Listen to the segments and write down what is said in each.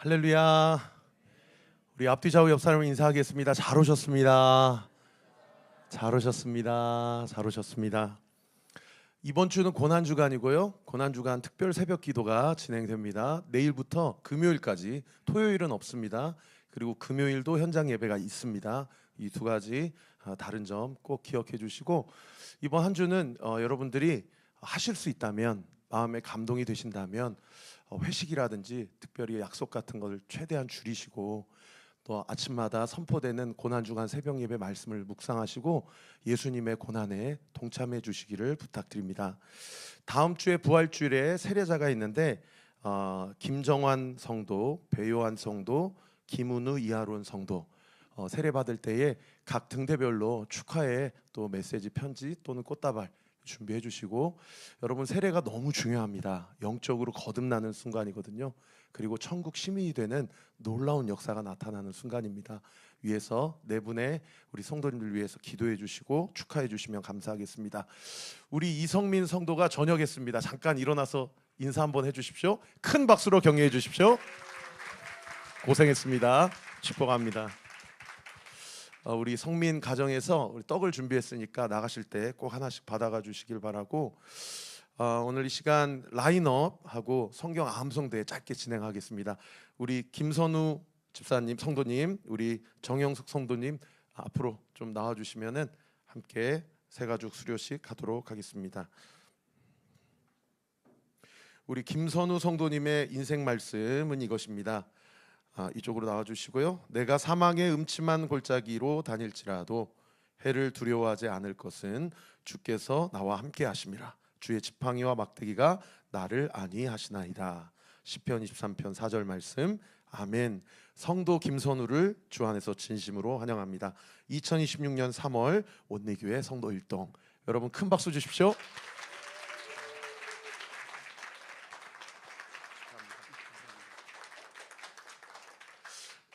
할렐루야. 우리 앞뒤 좌우 옆 사람을 인사하겠습니다. 잘 오셨습니다. 잘 오셨습니다. 잘 오셨습니다. 이번 주는 고난주간이고요. 고난주간 특별 새벽 기도가 진행됩니다. 내일부터 금요일까지, 토요일은 없습니다. 그리고 금요일도 현장 예배가 있습니다. 이 두 가지 다른 점 꼭 기억해 주시고, 이번 한 주는 여러분들이 하실 수 있다면, 마음에 감동이 되신다면 회식이라든지 특별히 약속 같은 것을 최대한 줄이시고, 또 아침마다 선포되는 고난주간 새벽 예배 말씀을 묵상하시고 예수님의 고난에 동참해 주시기를 부탁드립니다. 다음 주에 부활주일에 세례자가 있는데 김정환 성도, 배요한 성도, 김은우, 이하론 성도 세례 받을 때에 각 등대별로 축하의 또 메시지 편지 또는 꽃다발 준비해 주시고, 여러분 세례가 너무 중요합니다. 영적으로 거듭나는 순간이거든요. 그리고 천국 시민이 되는 놀라운 역사가 나타나는 순간입니다. 위에서 네 분의 우리 성도님들 위해서 기도해 주시고 축하해 주시면 감사하겠습니다. 우리 이성민 성도가 전역했습니다. 잠깐 일어나서 인사 한번 해 주십시오. 큰 박수로 격려해 주십시오. 고생했습니다. 축복합니다. 우리 성민 가정에서 우리 떡을 준비했으니까 나가실 때 꼭 하나씩 받아가 주시길 바라고, 오늘 이 시간 라인업하고 성경 암송대 짧게 진행하겠습니다. 우리 김선우 집사님, 성도님, 우리 정영숙 성도님 앞으로 좀 나와주시면은 함께 새가족 수료식 하도록 하겠습니다. 우리 김선우 성도님의 인생 말씀은 이것입니다. 이쪽으로 나와주시고요. 내가 사망의 음침한 골짜기로 다닐지라도 해를 두려워하지 않을 것은 주께서 나와 함께 하심이라. 주의 지팡이와 막대기가 나를 안위하시나이다. 시편 23편 4절 말씀. 아멘. 성도 김선우를 주 안에서 진심으로 환영합니다. 2026년 3월 온리교회 성도 일동, 여러분 큰 박수 주십시오.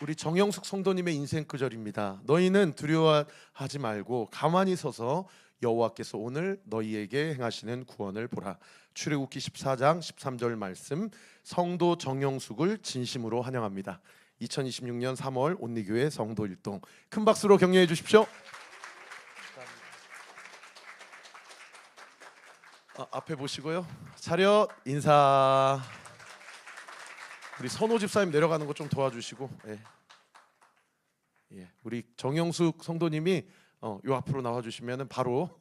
우리 정영숙 성도님의 인생 구절입니다. 너희는 두려워하지 말고 가만히 서서 여호와께서 오늘 너희에게 행하시는 구원을 보라. 출애굽기 14장 13절 말씀. 성도 정영숙을 진심으로 환영합니다. 2026년 3월 온리교회 성도 일동, 큰 박수로 격려해 주십시오. 앞에 보시고요. 차렷 인사. 우리 선호 집사님 내려가는 거 좀 도와주시고, 우리 정영숙 성도님이 요 앞으로 나와주시면은 바로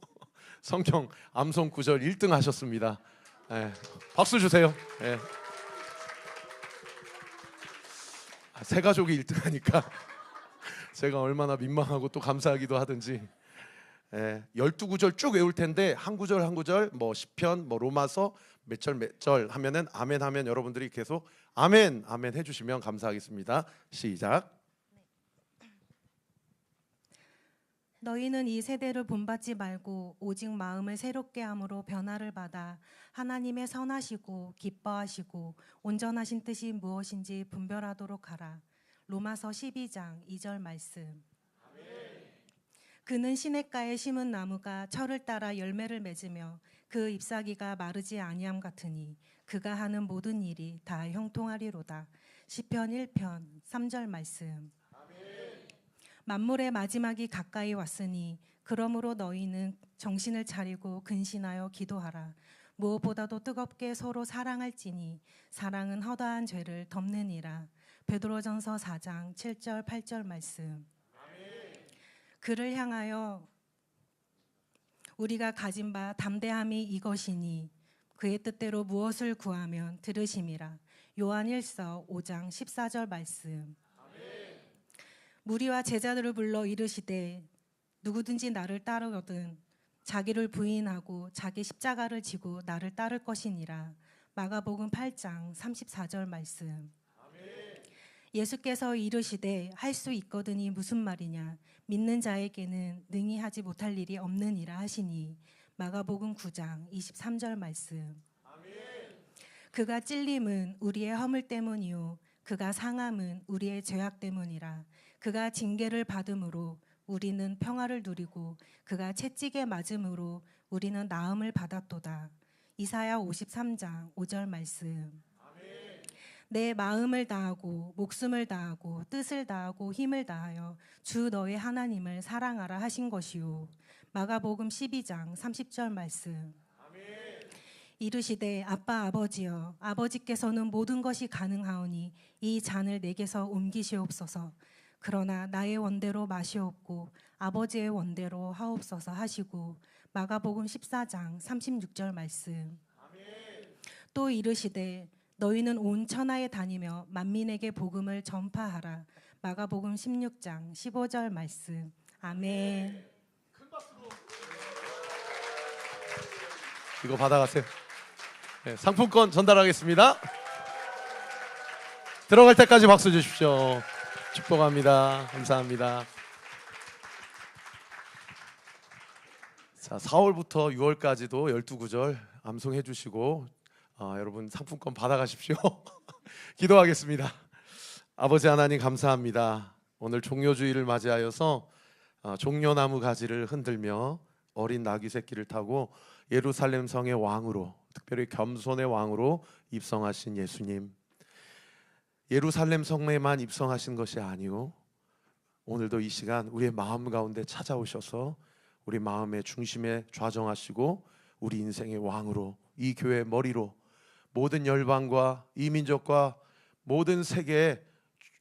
성경 암송 구절 1등 하셨습니다. 박수 주세요. 새 가족이 1등 하니까 제가 얼마나 민망하고 또 감사하기도 하든지. 12구절 쭉 외울 텐데 한 구절 한 구절, 뭐 시편, 뭐 로마서 몇 절 몇 절 하면은 아멘 하면 여러분들이 계속 아멘 아멘 해주시면 감사하겠습니다. 시작. 너희는 이 세대를 본받지 말고 오직 마음을 새롭게 함으로 변화를 받아 하나님의 선하시고 기뻐하시고 온전하신 뜻이 무엇인지 분별하도록 하라. 로마서 12장 2절 말씀. 그는 시냇가에 심은 나무가 철을 따라 열매를 맺으며 그 잎사귀가 마르지 아니함 같으니 그가 하는 모든 일이 다 형통하리로다. 시편 1편 3절 말씀. 만물의 마지막이 가까이 왔으니 그러므로 너희는 정신을 차리고 근신하여 기도하라. 무엇보다도 뜨겁게 서로 사랑할지니 사랑은 허다한 죄를 덮느니라. 베드로전서 4장 7절 8절 말씀. 그를 향하여 우리가 가진 바 담대함이 이것이니 그의 뜻대로 무엇을 구하면 들으심이라. 요한 1서 5장 14절 말씀. 무리와 제자들을 불러 이르시되 누구든지 나를 따르거든 자기를 부인하고 자기 십자가를 지고 나를 따를 것이니라. 마가복음 8장 34절 말씀. 예수께서 이르시되 할 수 있거든이 무슨 말이냐. 믿는 자에게는 능히 하지 못할 일이 없느니라 하시니. 마가복음 9장 23절 말씀. 그가 찔림은 우리의 허물 때문이요 그가 상함은 우리의 죄악 때문이라. 그가 징계를 받음으로 우리는 평화를 누리고 그가 채찍에 맞음으로 우리는 나음을 받았도다. 이사야 53장 5절 말씀. 내 마음을 다하고 목숨을 다하고 뜻을 다하고 힘을 다하여 주 너의 하나님을 사랑하라 하신 것이요. 마가복음 12장 30절 말씀. 이르시되 아빠 아버지여 아버지께서는 모든 것이 가능하오니 이 잔을 내게서 옮기시옵소서. 그러나 나의 원대로 마시옵고 아버지의 원대로 하옵소서 하시고 마가복음 14장 36절 말씀. 또 이르시되 너희는 온 천하에 다니며 만민에게 복음을 전파하라. 마가복음 16장 15절 말씀. 아멘. 이거 받아가세요. 네, 상품권 전달하겠습니다. 들어갈 때까지 박수 주십시오. 축복합니다. 감사합니다. 자, 4월부터 6월까지도 12구절 암송해 주시고 여러분 상품권 받아가십시오. 기도하겠습니다. 아버지 하나님 감사합니다. 오늘 종려주의를 맞이하여서 종려나무 가지를 흔들며 어린 나귀 새끼를 타고 예루살렘 성의 왕으로, 특별히 겸손의 왕으로 입성하신 예수님, 예루살렘 성에만 입성하신 것이 아니오 오늘도 이 시간 우리의 마음 가운데 찾아오셔서 우리 마음의 중심에 좌정하시고 우리 인생의 왕으로, 이 교회의 머리로, 모든 열방과 이 민족과 모든 세계의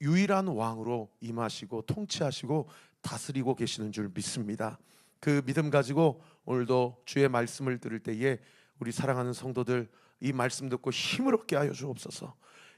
유일한 왕으로 임하시고 통치하시고 다스리고 계시는 줄 믿습니다. 그 믿음 가지고 오늘도 주의 말씀을 들을 때에 우리 사랑하는 성도들 이 말씀 듣고 힘을 얻게 하여 주옵소서.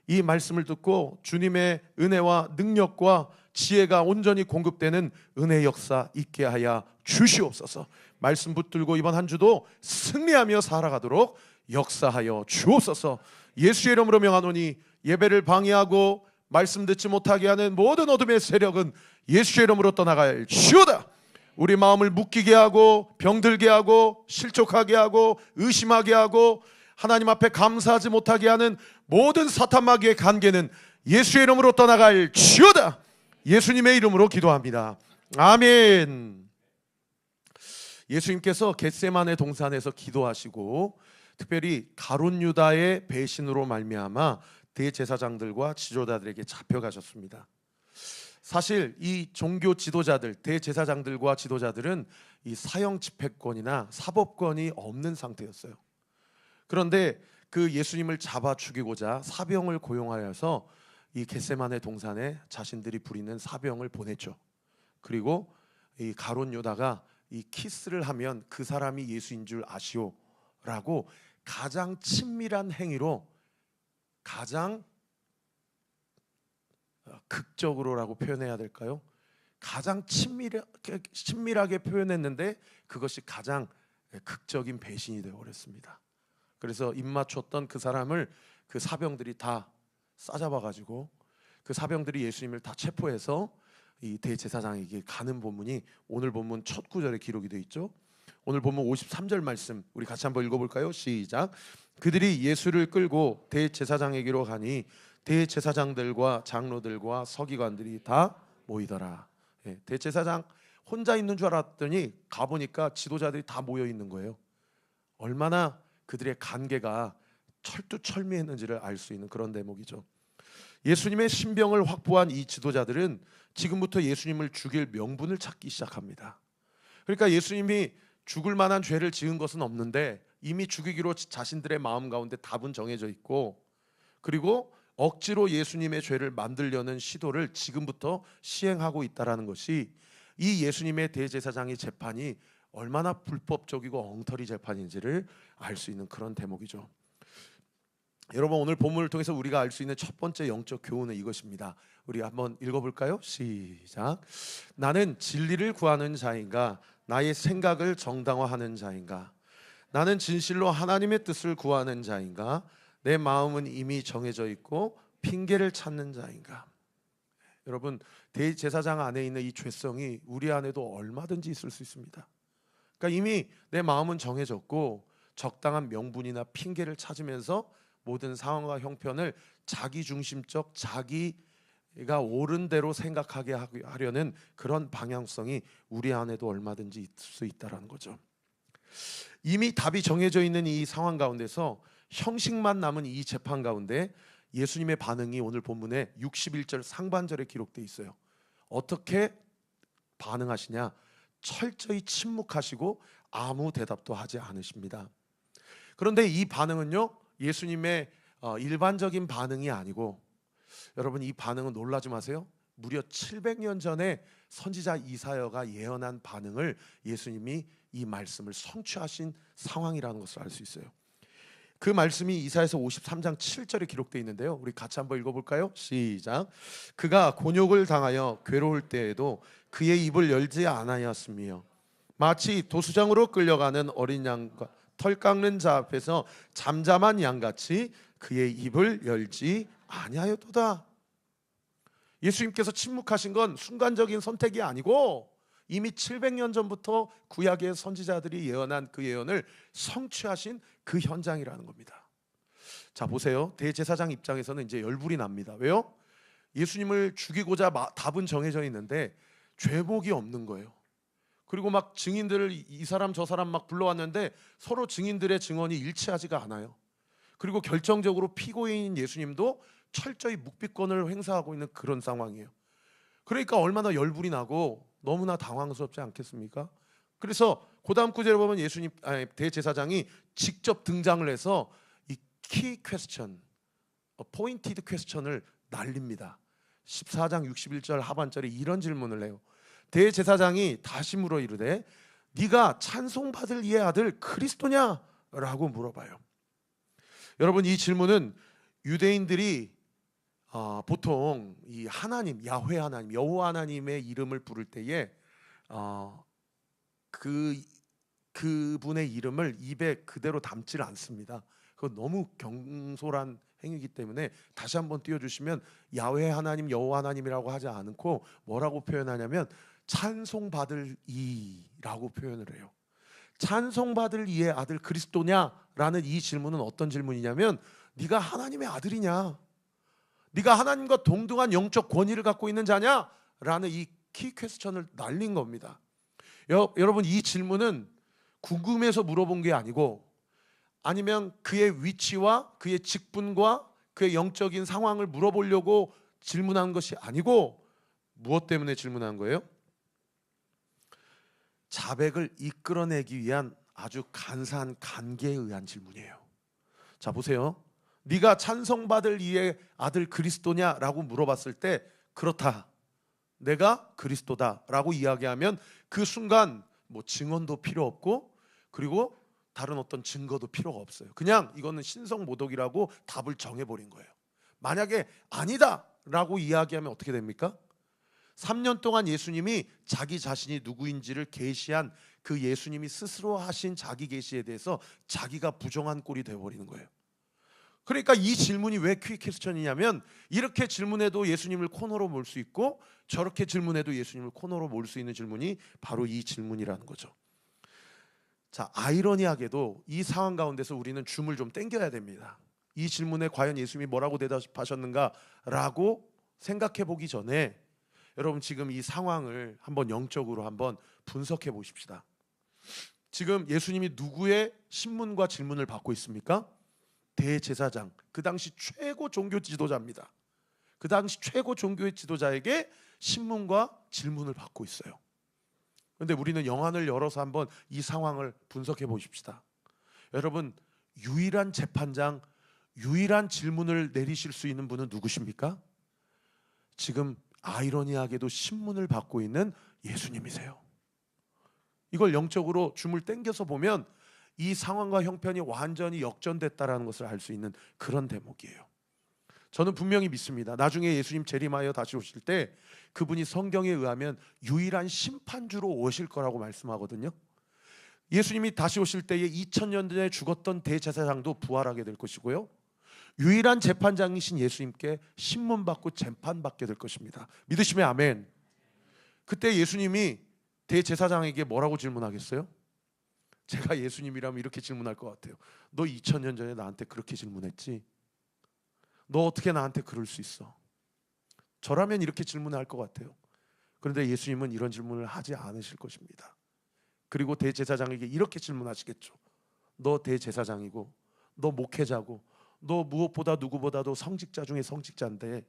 이 말씀을 듣고 주님의 은혜와 능력과 지혜가 온전히 공급되는 은혜 역사 있게 하여 주시옵소서. 말씀 붙들고 이번 한 주도 승리하며 살아가도록 역사하여 주옵소서. 예수의 이름으로 명하노니 예배를 방해하고 말씀 듣지 못하게 하는 모든 어둠의 세력은 예수의 이름으로 떠나갈 지어다. 우리 마음을 묶이게 하고 병들게 하고 실족하게 하고 의심하게 하고 하나님 앞에 감사하지 못하게 하는 모든 사탄 마귀의 관계는 예수의 이름으로 떠나갈 지어다. 예수님의 이름으로 기도합니다. 아멘. 예수님께서 겟세마네 동산에서 기도하시고 특별히 가룟 유다의 배신으로 말미암아 대제사장들과 지도자들에게 잡혀가셨습니다. 사실 이 종교 지도자들, 대제사장들과 지도자들은 이 사형 집행권이나 사법권이 없는 상태였어요. 그런데 그 예수님을 잡아 죽이고자 사병을 고용하여서 이 겟세마네 동산에 자신들이 부리는 사병을 보냈죠. 그리고 이 가룟 유다가 이 키스를 하면 그 사람이 예수인 줄 아시오라고 가장 친밀한 행위로 가장 극적으로라고 표현해야 될까요? 가장 친밀하게 표현했는데 그것이 가장 극적인 배신이 되어버렸습니다. 그래서 입맞췄던 그 사람을 그 사병들이 다 싸잡아가지고 그 사병들이 예수님을 다 체포해서 이 대제사장에게 가는 본문이 오늘 본문 첫 구절에 기록이 되어 있죠. 오늘 본문 53절 말씀 우리 같이 한번 읽어볼까요? 시작. 그들이 예수를 끌고 대제사장에게로 가니 대제사장들과 장로들과 서기관들이 다 모이더라. 대제사장 혼자 있는 줄 알았더니 가보니까 지도자들이 다 모여 있는 거예요. 얼마나 그들의 관계가 철두철미했는지를 알 수 있는 그런 대목이죠. 예수님의 신병을 확보한 이 지도자들은 지금부터 예수님을 죽일 명분을 찾기 시작합니다. 그러니까 예수님이 죽을 만한 죄를 지은 것은 없는데 이미 죽이기로 자신들의 마음 가운데 답은 정해져 있고, 그리고 억지로 예수님의 죄를 만들려는 시도를 지금부터 시행하고 있다는 것이 이 예수님의 대제사장의 재판이 얼마나 불법적이고 엉터리 재판인지를 알 수 있는 그런 대목이죠. 여러분, 오늘 본문을 통해서 우리가 알 수 있는 첫 번째 영적 교훈은 이것입니다. 우리 한번 읽어볼까요? 시작. 나는 진리를 구하는 자인가? 나의 생각을 정당화하는 자인가? 나는 진실로 하나님의 뜻을 구하는 자인가? 내 마음은 이미 정해져 있고 핑계를 찾는 자인가? 여러분, 대제사장 안에 있는 이 죄성이 우리 안에도 얼마든지 있을 수 있습니다. 그러니까 이미 내 마음은 정해졌고 적당한 명분이나 핑계를 찾으면서 모든 상황과 형편을 자기중심적, 자기가 옳은 대로 생각하게 하려는 그런 방향성이 우리 안에도 얼마든지 있을 수 있다는 거죠. 이미 답이 정해져 있는 이 상황 가운데서 형식만 남은 이 재판 가운데 예수님의 반응이 오늘 본문에 61절 상반절에 기록되어 있어요. 어떻게 반응하시냐? 철저히 침묵하시고 아무 대답도 하지 않으십니다. 그런데 이 반응은요, 예수님의 일반적인 반응이 아니고, 여러분 이 반응은 놀라지 마세요. 무려 700년 전에 선지자 이사야가 예언한 반응을 예수님이 이 말씀을 성취하신 상황이라는 것을 알 수 있어요. 그 말씀이 이사야서 53장 7절에 기록되어 있는데요, 우리 같이 한번 읽어볼까요? 시작. 그가 곤욕을 당하여 괴로울 때에도 그의 입을 열지 않았으며 마치 도수장으로 끌려가는 어린 양과 털 깎는 자 앞에서 잠잠한 양같이 그의 입을 열지 아니하였도다. 예수님께서 침묵하신 건 순간적인 선택이 아니고 이미 700년 전부터 구약의 선지자들이 예언한 그 예언을 성취하신 그 현장이라는 겁니다. 자, 보세요. 대제사장 입장에서는 이제 열불이 납니다. 왜요? 예수님을 죽이고자 답은 정해져 있는데 죄목이 없는 거예요. 그리고 막 증인들을 이 사람 저 사람 막 불러왔는데 서로 증인들의 증언이 일치하지가 않아요. 그리고 결정적으로 피고인인 예수님도 철저히 묵비권을 행사하고 있는 그런 상황이에요. 그러니까 얼마나 열불이 나고 너무나 당황스럽지 않겠습니까? 그래서 그 다음 구절에 보면 대제사장이 직접 등장을 해서 이 키 퀘스천, 포인티드 퀘스천을 날립니다. 14장 61절 하반절에 이런 질문을 해요. 대제사장이 다시 물어 이르되 네가 찬송받을 이의 아들 그리스도냐? 라고 물어봐요. 여러분 이 질문은 유대인들이 보통 이 하나님, 야훼 하나님, 여호와 하나님의 이름을 부를 때에 그분의 이름을 입에 그대로 담지를 않습니다. 그건 너무 경솔한 행위이기 때문에 다시 한번 띄워주시면 야훼 하나님, 여호와 하나님이라고 하지 않고 뭐라고 표현하냐면 찬송받을 이라고 표현을 해요. 찬송받을 이의 아들 그리스도냐라는 이 질문은 어떤 질문이냐면 네가 하나님의 아들이냐? 네가 하나님과 동등한 영적 권위를 갖고 있는 자냐? 라는 이 키 퀘스천을 날린 겁니다. 여러분 이 질문은 궁금해서 물어본 게 아니고 아니면 그의 위치와 그의 직분과 그의 영적인 상황을 물어보려고 질문한 것이 아니고 무엇 때문에 질문한 거예요? 자백을 이끌어내기 위한 아주 간사한 간계에 의한 질문이에요. 자 보세요. 네가 찬송받을 이의 아들 그리스도냐라고 물어봤을 때 그렇다, 내가 그리스도다라고 이야기하면 그 순간 뭐 증언도 필요 없고 그리고 다른 어떤 증거도 필요가 없어요. 그냥 이거는 신성모독이라고 답을 정해버린 거예요. 만약에 아니다라고 이야기하면 어떻게 됩니까? 3년 동안 예수님이 자기 자신이 누구인지를 계시한 그 예수님이 스스로 하신 자기 계시에 대해서 자기가 부정한 꼴이 되어버리는 거예요. 그러니까 이 질문이 왜 퀵 퀘스천이냐면 이렇게 질문해도 예수님을 코너로 몰 수 있고 저렇게 질문해도 예수님을 코너로 몰 수 있는 질문이 바로 이 질문이라는 거죠. 자, 아이러니하게도 이 상황 가운데서 우리는 줌을 좀 당겨야 됩니다. 이 질문에 과연 예수님이 뭐라고 대답하셨는가라고 생각해 보기 전에 여러분 지금 이 상황을 한번 영적으로 한번 분석해 보십시다. 지금 예수님이 누구의 신문과 질문을 받고 있습니까? 대제사장, 그 당시 최고 종교 지도자입니다. 그 당시 최고 종교의 지도자에게 신문과 질문을 받고 있어요. 그런데 우리는 영안을 열어서 한번 이 상황을 분석해 보십시다. 여러분 유일한 재판장, 유일한 질문을 내리실 수 있는 분은 누구십니까? 지금 아이러니하게도 신문을 받고 있는 예수님이세요. 이걸 영적으로 줌을 당겨서 보면 이 상황과 형편이 완전히 역전됐다라는 것을 알 수 있는 그런 대목이에요. 저는 분명히 믿습니다. 나중에 예수님 재림하여 다시 오실 때 그분이 성경에 의하면 유일한 심판주로 오실 거라고 말씀하거든요. 예수님이 다시 오실 때에 2000년 전에 죽었던 대제사장도 부활하게 될 것이고요. 유일한 재판장이신 예수님께 신문받고 재판받게 될 것입니다. 믿으시면 아멘. 그때 예수님이 대제사장에게 뭐라고 질문하겠어요? 제가 예수님이라면 이렇게 질문할 것 같아요. 너 2000년 전에 나한테 그렇게 질문했지? 너 어떻게 나한테 그럴 수 있어? 저라면 이렇게 질문할 것 같아요. 그런데 예수님은 이런 질문을 하지 않으실 것입니다. 그리고 대제사장에게 이렇게 질문하시겠죠. 너 대제사장이고 너 목회자고 너 무엇보다 누구보다도 성직자 중에 성직자인데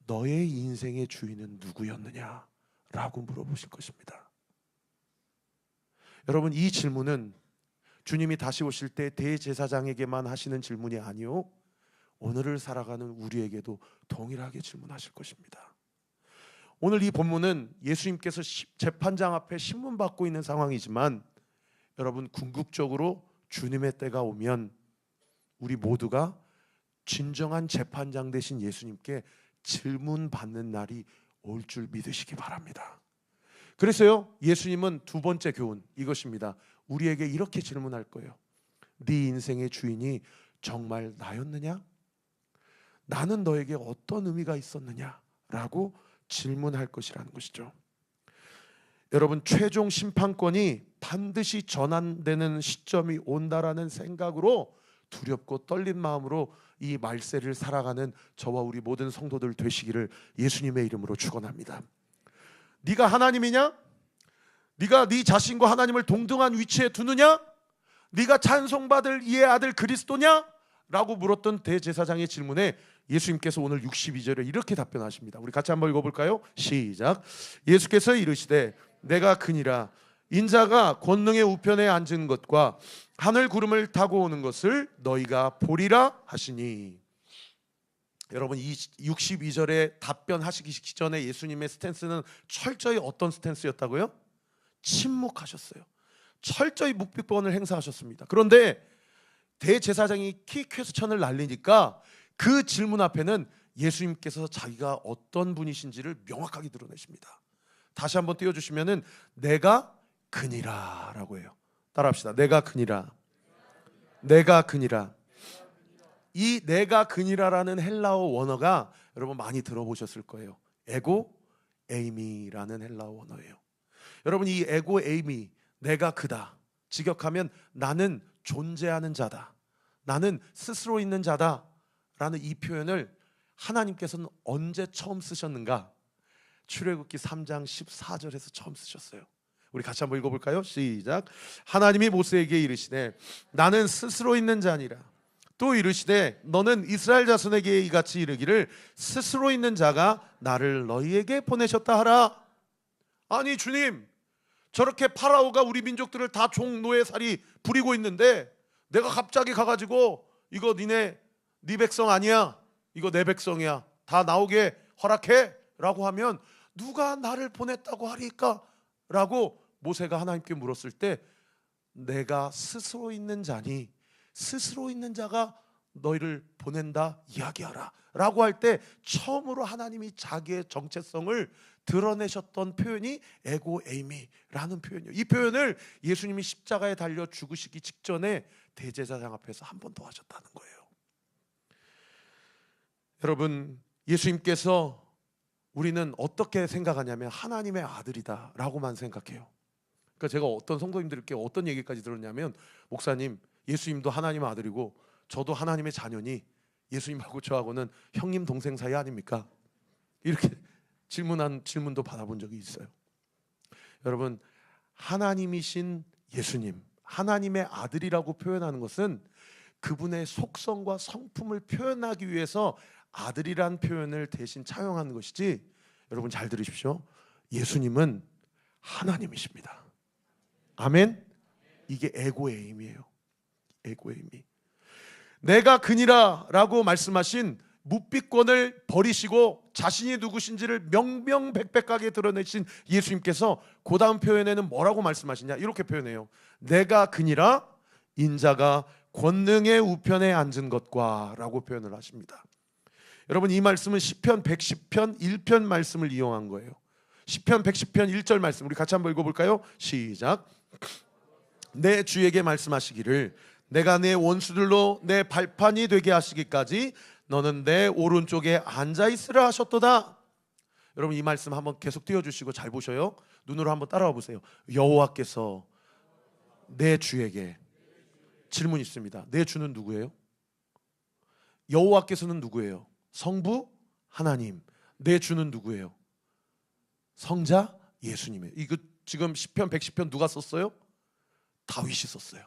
너의 인생의 주인은 누구였느냐? 라고 물어보실 것입니다. 여러분, 이 질문은 주님이 다시 오실 때 대제사장에게만 하시는 질문이 아니요, 오늘을 살아가는 우리에게도 동일하게 질문하실 것입니다. 오늘 이 본문은 예수님께서 재판장 앞에 신문받고 있는 상황이지만, 여러분, 궁극적으로 주님의 때가 오면 우리 모두가 진정한 재판장 되신 예수님께 질문받는 날이 올 줄 믿으시기 바랍니다. 그래서요, 예수님은 두 번째 교훈 이것입니다. 우리에게 이렇게 질문할 거예요. 네 인생의 주인이 정말 나였느냐? 나는 너에게 어떤 의미가 있었느냐? 라고 질문할 것이라는 것이죠. 여러분, 최종 심판권이 반드시 전환되는 시점이 온다라는 생각으로 두렵고 떨린 마음으로 이 말세를 살아가는 저와 우리 모든 성도들 되시기를 예수님의 이름으로 축원합니다. 네가 하나님이냐? 네가 네 자신과 하나님을 동등한 위치에 두느냐? 네가 찬송받을 이의 아들 그리스도냐? 라고 물었던 대제사장의 질문에 예수님께서 오늘 62절에 이렇게 답변하십니다. 우리 같이 한번 읽어볼까요? 시작. 예수께서 이르시되 내가 그니라. 인자가 권능의 우편에 앉은 것과 하늘 구름을 타고 오는 것을 너희가 보리라 하시니. 여러분, 이 62절에 답변하시기 직전에 예수님의 스탠스는 철저히 어떤 스탠스였다고요? 침묵하셨어요. 철저히 묵비권을 행사하셨습니다. 그런데 대제사장이 키 퀘스천을 날리니까 그 질문 앞에는 예수님께서 자기가 어떤 분이신지를 명확하게 드러내십니다. 다시 한번 띄워주시면은 내가 그니라 라고 해요. 따라합시다. 내가 그니라. 내가 그니라. 이 내가 그니라라는 헬라어 원어가 여러분 많이 들어보셨을 거예요. 에고 에이미라는 헬라어 원어예요. 여러분, 이 에고 에이미, 내가 그다, 직역하면 나는 존재하는 자다, 나는 스스로 있는 자다 라는 이 표현을 하나님께서는 언제 처음 쓰셨는가? 출애굽기 3장 14절에서 처음 쓰셨어요. 우리 같이 한번 읽어볼까요? 시작. 하나님이 모세에게 이르시되 나는 스스로 있는 자니라. 또 이르시되 너는 이스라엘 자손에게 이같이 이르기를 스스로 있는 자가 나를 너희에게 보내셨다 하라. 아니 주님, 저렇게 파라오가 우리 민족들을 다 종노예살이 부리고 있는데 내가 갑자기 가가지고 이거 네 백성 아니야, 이거 내 백성이야, 다 나오게 허락해 라고 하면 누가 나를 보냈다고 하리까? 라고 모세가 하나님께 물었을 때 내가 스스로 있는 자니 스스로 있는 자가 너희를 보낸다 이야기하라 라고 할 때 처음으로 하나님이 자기의 정체성을 드러내셨던 표현이 에고 에이미라는 표현이에요. 이 표현을 예수님이 십자가에 달려 죽으시기 직전에 대제사장 앞에서 한 번 더 하셨다는 거예요. 여러분, 예수님께서 우리는 어떻게 생각하냐면 하나님의 아들이다 라고만 생각해요. 그러니까 제가 어떤 성도님들께 어떤 얘기까지 들었냐면, 목사님, 예수님도 하나님의 아들이고 저도 하나님의 자녀니 예수님하고 저하고는 형님 동생 사이 아닙니까? 이렇게 질문도 받아본 적이 있어요. 여러분, 하나님이신 예수님, 하나님의 아들이라고 표현하는 것은 그분의 속성과 성품을 표현하기 위해서 아들이란 표현을 대신 차용하는 것이지, 여러분 잘 들으십시오. 예수님은 하나님이십니다. 아멘. 이게 에고에임이에요. 에고에임이. 내가 그니라 라고 말씀하신 묵비권을 버리시고 자신이 누구신지를 명명백백하게 드러내신 예수님께서 그 다음 표현에는 뭐라고 말씀하시냐, 이렇게 표현해요. 내가 그니라 인자가 권능의 우편에 앉은 것과 라고 표현을 하십니다. 여러분, 이 말씀은 시편 110편 1편 말씀을 이용한 거예요. 시편 110편 1절 말씀 우리 같이 한번 읽어볼까요? 시작. 내 주에게 말씀하시기를 내가 내 원수들로 내 발판이 되게 하시기까지 너는 내 오른쪽에 앉아있으라 하셨도다. 여러분, 이 말씀 한번 계속 띄워주시고 잘 보셔요. 눈으로 한번 따라와 보세요. 여호와께서 내 주에게, 질문 있습니다. 내 주는 누구예요? 여호와께서는 누구예요? 성부 하나님. 내 주는 누구예요? 성자 예수님이에요. 이거 지금 시편 110편 누가 썼어요? 다윗이 썼어요.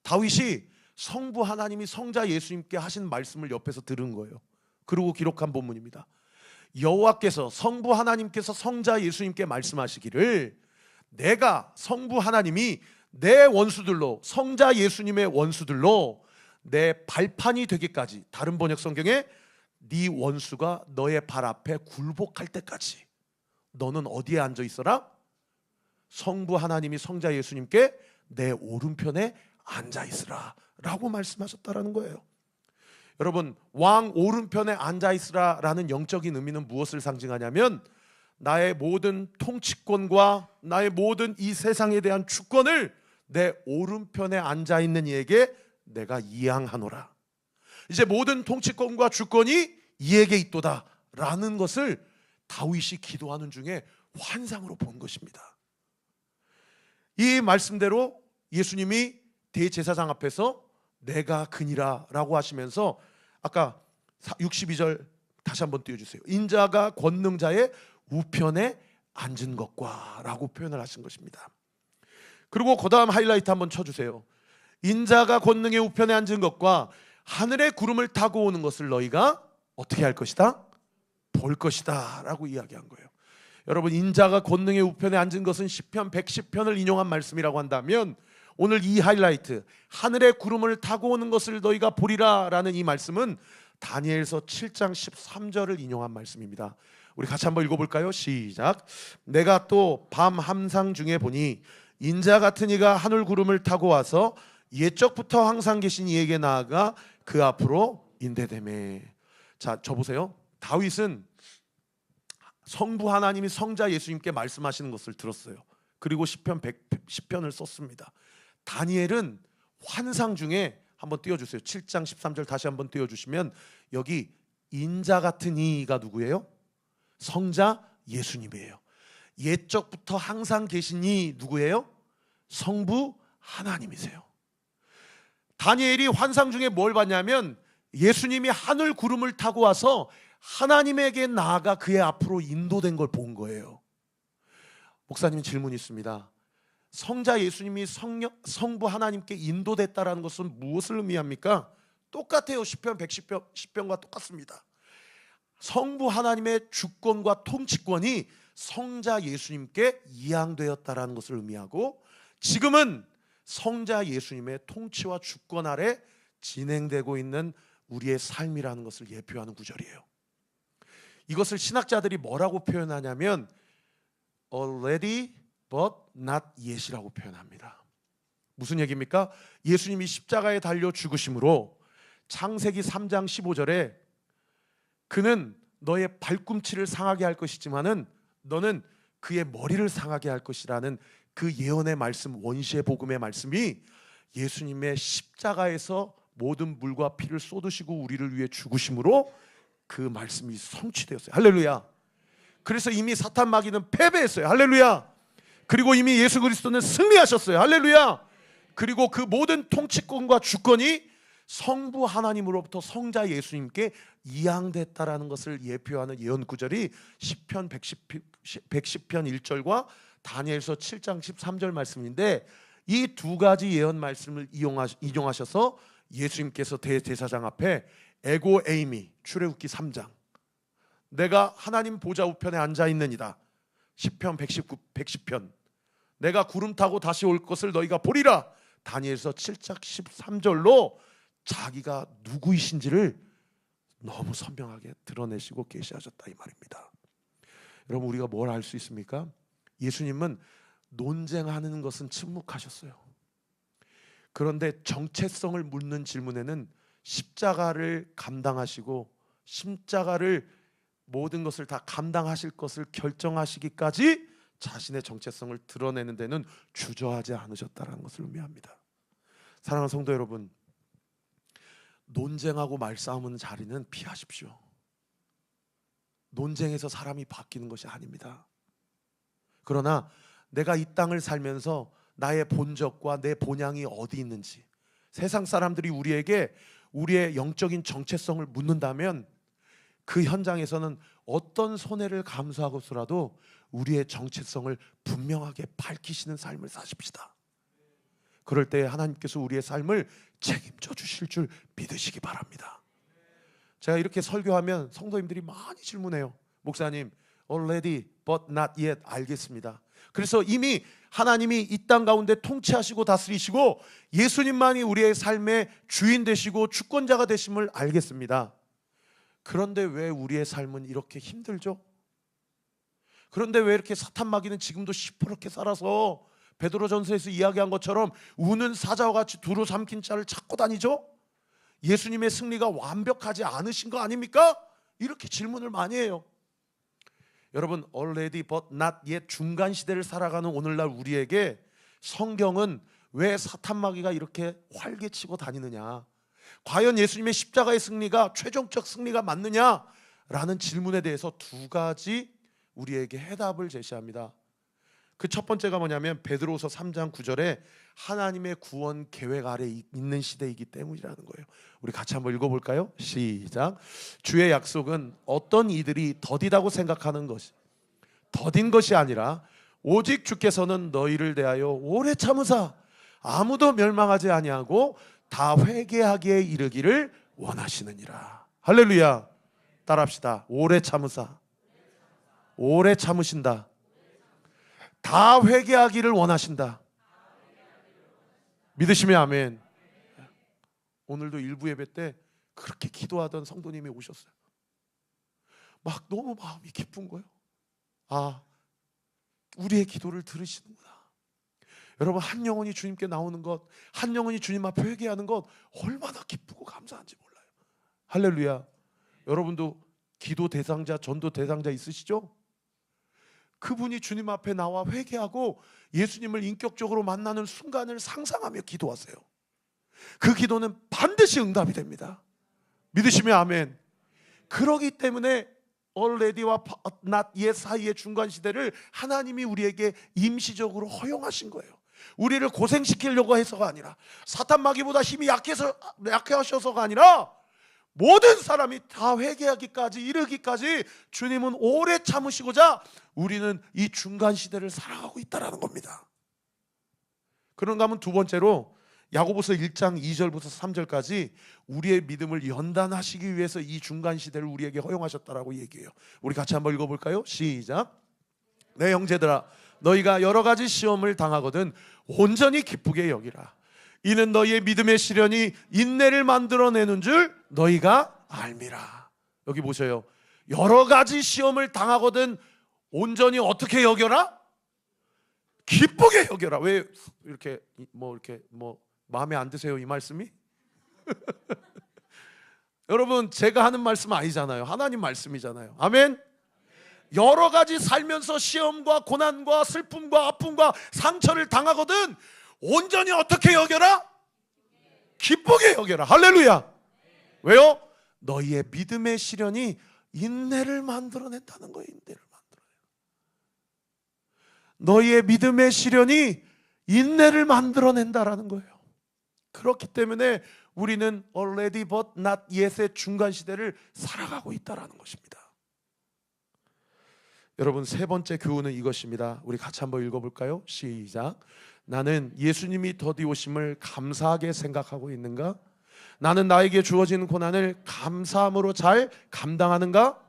다윗이 성부 하나님이 성자 예수님께 하신 말씀을 옆에서 들은 거예요. 그리고 기록한 본문입니다. 여호와께서 성부 하나님께서 성자 예수님께 말씀하시기를 내가 성부 하나님이 내 원수들로 성자 예수님의 원수들로 내 발판이 되기까지, 다른 번역 성경에 네 원수가 너의 발 앞에 굴복할 때까지 너는 어디에 앉아 있어라? 성부 하나님이 성자 예수님께 내 오른편에 앉아 있으라 라고 말씀하셨다라는 거예요. 여러분, 왕 오른편에 앉아 있으라라는 영적인 의미는 무엇을 상징하냐면 나의 모든 통치권과 나의 모든 이 세상에 대한 주권을 내 오른편에 앉아 있는 이에게 내가 이양하노라. 이제 모든 통치권과 주권이 이에게 있도다 라는 것을 다윗이 기도하는 중에 환상으로 본 것입니다. 이 말씀대로 예수님이 대제사장 앞에서 내가 그니라 라고 하시면서 아까 62절 다시 한번 띄워주세요. 인자가 권능자의 우편에 앉은 것과 라고 표현을 하신 것입니다. 그리고 그 다음 하이라이트 한번 쳐주세요. 인자가 권능의 우편에 앉은 것과 하늘의 구름을 타고 오는 것을 너희가 어떻게 할 것이다? 볼 것이다 라고 이야기한 거예요. 여러분, 인자가 권능의 우편에 앉은 것은 시편 110편을 인용한 말씀이라고 한다면 오늘 이 하이라이트, 하늘의 구름을 타고 오는 것을 너희가 보리라 라는 이 말씀은 다니엘서 7장 13절을 인용한 말씀입니다. 우리 같이 한번 읽어볼까요? 시작. 내가 또 밤 함상 중에 보니 인자 같은 이가 하늘 구름을 타고 와서 옛적부터 항상 계신 이에게 나아가 그 앞으로 인대되매. 자, 저 보세요. 다윗은 성부 하나님이 성자 예수님께 말씀하시는 것을 들었어요. 그리고 시편 110편을 썼습니다. 다니엘은 환상 중에 한번 띄워주세요. 7장 13절 다시 한번 띄워주시면 여기 인자 같은 이가 누구예요? 성자 예수님이에요. 옛적부터 항상 계신 이 누구예요? 성부 하나님이세요. 다니엘이 환상 중에 뭘 봤냐면 예수님이 하늘 구름을 타고 와서 하나님에게 나아가 그의 앞으로 인도된 걸 본 거예요. 목사님, 질문이 있습니다. 성자 예수님이 성부 하나님께 인도됐다라는 것은 무엇을 의미합니까? 똑같아요. 시편 110편과 똑같습니다. 성부 하나님의 주권과 통치권이 성자 예수님께 이양되었다라는 것을 의미하고, 지금은 성자 예수님의 통치와 주권 아래 진행되고 있는 우리의 삶이라는 것을 예표하는 구절이에요. 이것을 신학자들이 뭐라고 표현하냐면 already but not yet이라고 표현합니다. 무슨 얘기입니까? 예수님이 십자가에 달려 죽으심으로 창세기 3장 15절에 그는 너의 발꿈치를 상하게 할 것이지만은 너는 그의 머리를 상하게 할 것이라는 그 예언의 말씀, 원시의 복음의 말씀이 예수님의 십자가에서 모든 물과 피를 쏟으시고 우리를 위해 죽으심으로 그 말씀이 성취되었어요. 할렐루야. 그래서 이미 사탄 마귀는 패배했어요. 할렐루야. 그리고 이미 예수 그리스도는 승리하셨어요. 할렐루야. 그리고 그 모든 통치권과 주권이 성부 하나님으로부터 성자 예수님께 이양됐다라는 것을 예표하는 예언 구절이 시편 110편 1절과 다니엘서 7장 13절 말씀인데, 이 두 가지 예언 말씀을 인용하셔서 예수님께서 대제사장 앞에 에고 에이미, 출애굽기 3장, 내가 하나님 보좌 우편에 앉아 있느니라, 시편 110편, 내가 구름 타고 다시 올 것을 너희가 보리라, 다니엘서 7장 13절로 자기가 누구이신지를 너무 선명하게 드러내시고 계시하셨다 이 말입니다. 여러분, 우리가 뭘 알 수 있습니까? 예수님은 논쟁하는 것은 침묵하셨어요. 그런데 정체성을 묻는 질문에는 십자가를 감당하시고 십자가를 모든 것을 다 감당하실 것을 결정하시기까지 자신의 정체성을 드러내는 데는 주저하지 않으셨다는 것을 의미합니다. 사랑하는 성도 여러분, 논쟁하고 말싸움하는 자리는 피하십시오. 논쟁에서 사람이 바뀌는 것이 아닙니다. 그러나 내가 이 땅을 살면서 나의 본적과 내 본향이 어디 있는지, 세상 사람들이 우리에게 우리의 영적인 정체성을 묻는다면 그 현장에서는 어떤 손해를 감수하고서라도 우리의 정체성을 분명하게 밝히시는 삶을 사십시다. 그럴 때 하나님께서 우리의 삶을 책임져 주실 줄 믿으시기 바랍니다. 제가 이렇게 설교하면 성도님들이 많이 질문해요. 목사님, already but not yet. 알겠습니다. 그래서 이미 하나님이 이 땅 가운데 통치하시고 다스리시고 예수님만이 우리의 삶의 주인 되시고 주권자가 되심을 알겠습니다. 그런데 왜 우리의 삶은 이렇게 힘들죠? 그런데 왜 이렇게 사탄 마귀는 지금도 시퍼렇게 살아서 베드로전서에서 이야기한 것처럼 우는 사자와 같이 두루 삼킨 자를 찾고 다니죠? 예수님의 승리가 완벽하지 않으신 거 아닙니까? 이렇게 질문을 많이 해요. 여러분, already but not yet 중간 시대를 살아가는 오늘날 우리에게 성경은 왜 사탄 마귀가 이렇게 활개치고 다니느냐, 과연 예수님의 십자가의 승리가 최종적 승리가 맞느냐라는 질문에 대해서 두 가지 우리에게 해답을 제시합니다. 그 첫 번째가 뭐냐면 베드로후서 3장 9절에 하나님의 구원 계획 아래 있는 시대이기 때문이라는 거예요. 우리 같이 한번 읽어볼까요? 시작. 주의 약속은 어떤 이들이 더디다고 생각하는 것이 더딘 것이 아니라 오직 주께서는 너희를 대하여 오래 참으사 아무도 멸망하지 아니하고 다 회개하기에 이르기를 원하시느니라. 할렐루야. 따라합시다. 오래 참으사. 오래 참으신다. 다 회개하기를 원하신다. 믿으시면 아멘. 오늘도 일부 예배 때 그렇게 기도하던 성도님이 오셨어요. 막 너무 마음이 기쁜 거예요. 아, 우리의 기도를 들으시는구나. 여러분, 한 영혼이 주님께 나오는 것, 한 영혼이 주님 앞에 회개하는 것 얼마나 기쁘고 감사한지 몰라요. 할렐루야. 여러분도 기도 대상자, 전도 대상자 있으시죠? 그분이 주님 앞에 나와 회개하고 예수님을 인격적으로 만나는 순간을 상상하며 기도하세요. 그 기도는 반드시 응답이 됩니다. 믿으시면 아멘. 그러기 때문에 already와 not yet 사이의 중간 시대를 하나님이 우리에게 임시적으로 허용하신 거예요. 우리를 고생시키려고 해서가 아니라, 사탄 마귀보다 힘이 약해 하셔서가 아니라, 모든 사람이 다 회개하기까지 이르기까지 주님은 오래 참으시고자 우리는 이 중간 시대를 살아가고 있다는 겁니다. 그런가 하면 두 번째로 야고보서 1장 2절부터 3절까지 우리의 믿음을 연단하시기 위해서 이 중간 시대를 우리에게 허용하셨다라고 얘기해요. 우리 같이 한번 읽어볼까요? 시작. 내 형제들아, 너희가 여러 가지 시험을 당하거든 온전히 기쁘게 여기라. 이는 너희의 믿음의 시련이 인내를 만들어내는 줄 너희가 알미라. 여기 보세요. 여러 가지 시험을 당하거든 온전히 어떻게 여겨라? 기쁘게 여겨라. 왜 이렇게 마음에 안 드세요, 이 말씀이? 여러분, 제가 하는 말씀 아니잖아요. 하나님 말씀이잖아요. 아멘. 여러 가지 살면서 시험과 고난과 슬픔과 아픔과 상처를 당하거든 온전히 어떻게 여겨라? 기쁘게 여겨라. 할렐루야. 왜요? 너희의 믿음의 시련이 인내를 만들어낸다는 거예요. 인내를 만들어요. 너희의 믿음의 시련이 인내를 만들어낸다라는 거예요. 그렇기 때문에 우리는 already but not yet의 중간 시대를 살아가고 있다라는 것입니다. 여러분, 세 번째 교훈은 이것입니다. 우리 같이 한번 읽어볼까요? 시작. 나는 예수님이 더디 오심을 감사하게 생각하고 있는가? 나는 나에게 주어진 고난을 감사함으로 잘 감당하는가?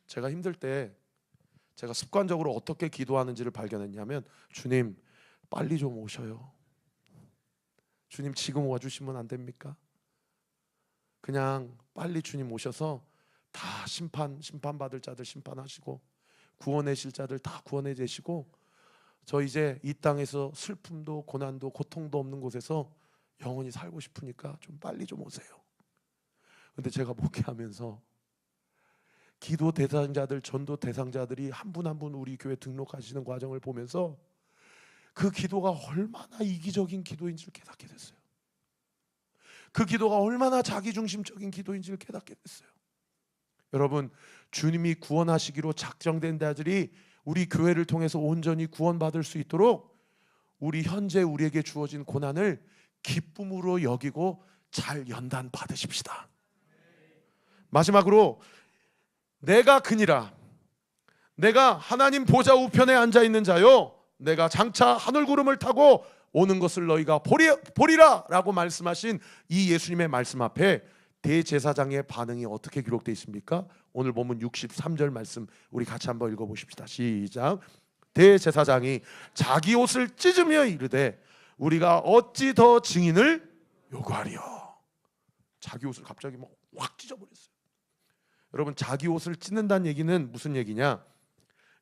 제가 힘들 때 제가 습관적으로 어떻게 기도하는지를 발견했냐면, 주님 빨리 좀 오셔요. 주님 지금 와주시면 안 됩니까? 그냥 빨리 주님 오셔서 다 심판받을 자들 심판하시고 구원하실 자들 다 구원해 주시고, 저 이제 이 땅에서 슬픔도 고난도 고통도 없는 곳에서 영원히 살고 싶으니까 좀 빨리 좀 오세요. 근데 제가 목회하면서 기도 대상자들, 전도 대상자들이 한 분 한 분 우리 교회 등록하시는 과정을 보면서 그 기도가 얼마나 이기적인 기도인지를 깨닫게 됐어요. 그 기도가 얼마나 자기중심적인 기도인지를 깨닫게 됐어요. 여러분, 주님이 구원하시기로 작정된 자들이 우리 교회를 통해서 온전히 구원받을 수 있도록 우리 현재 우리에게 주어진 고난을 기쁨으로 여기고 잘 연단 받으십시다. 마지막으로, 내가 그니라, 내가 하나님 보좌 우편에 앉아 있는 자요, 내가 장차 하늘 구름을 타고 오는 것을 너희가 보리라 라고 말씀하신 이 예수님의 말씀 앞에 대제사장의 반응이 어떻게 기록되어 있습니까? 오늘 본문 63절 말씀 우리 같이 한번 읽어보십시다. 시작. 대제사장이 자기 옷을 찢으며 이르되 우리가 어찌 더 증인을 요구하리요. 자기 옷을 갑자기 막 확 찢어버렸어요. 여러분, 자기 옷을 찢는다는 얘기는 무슨 얘기냐?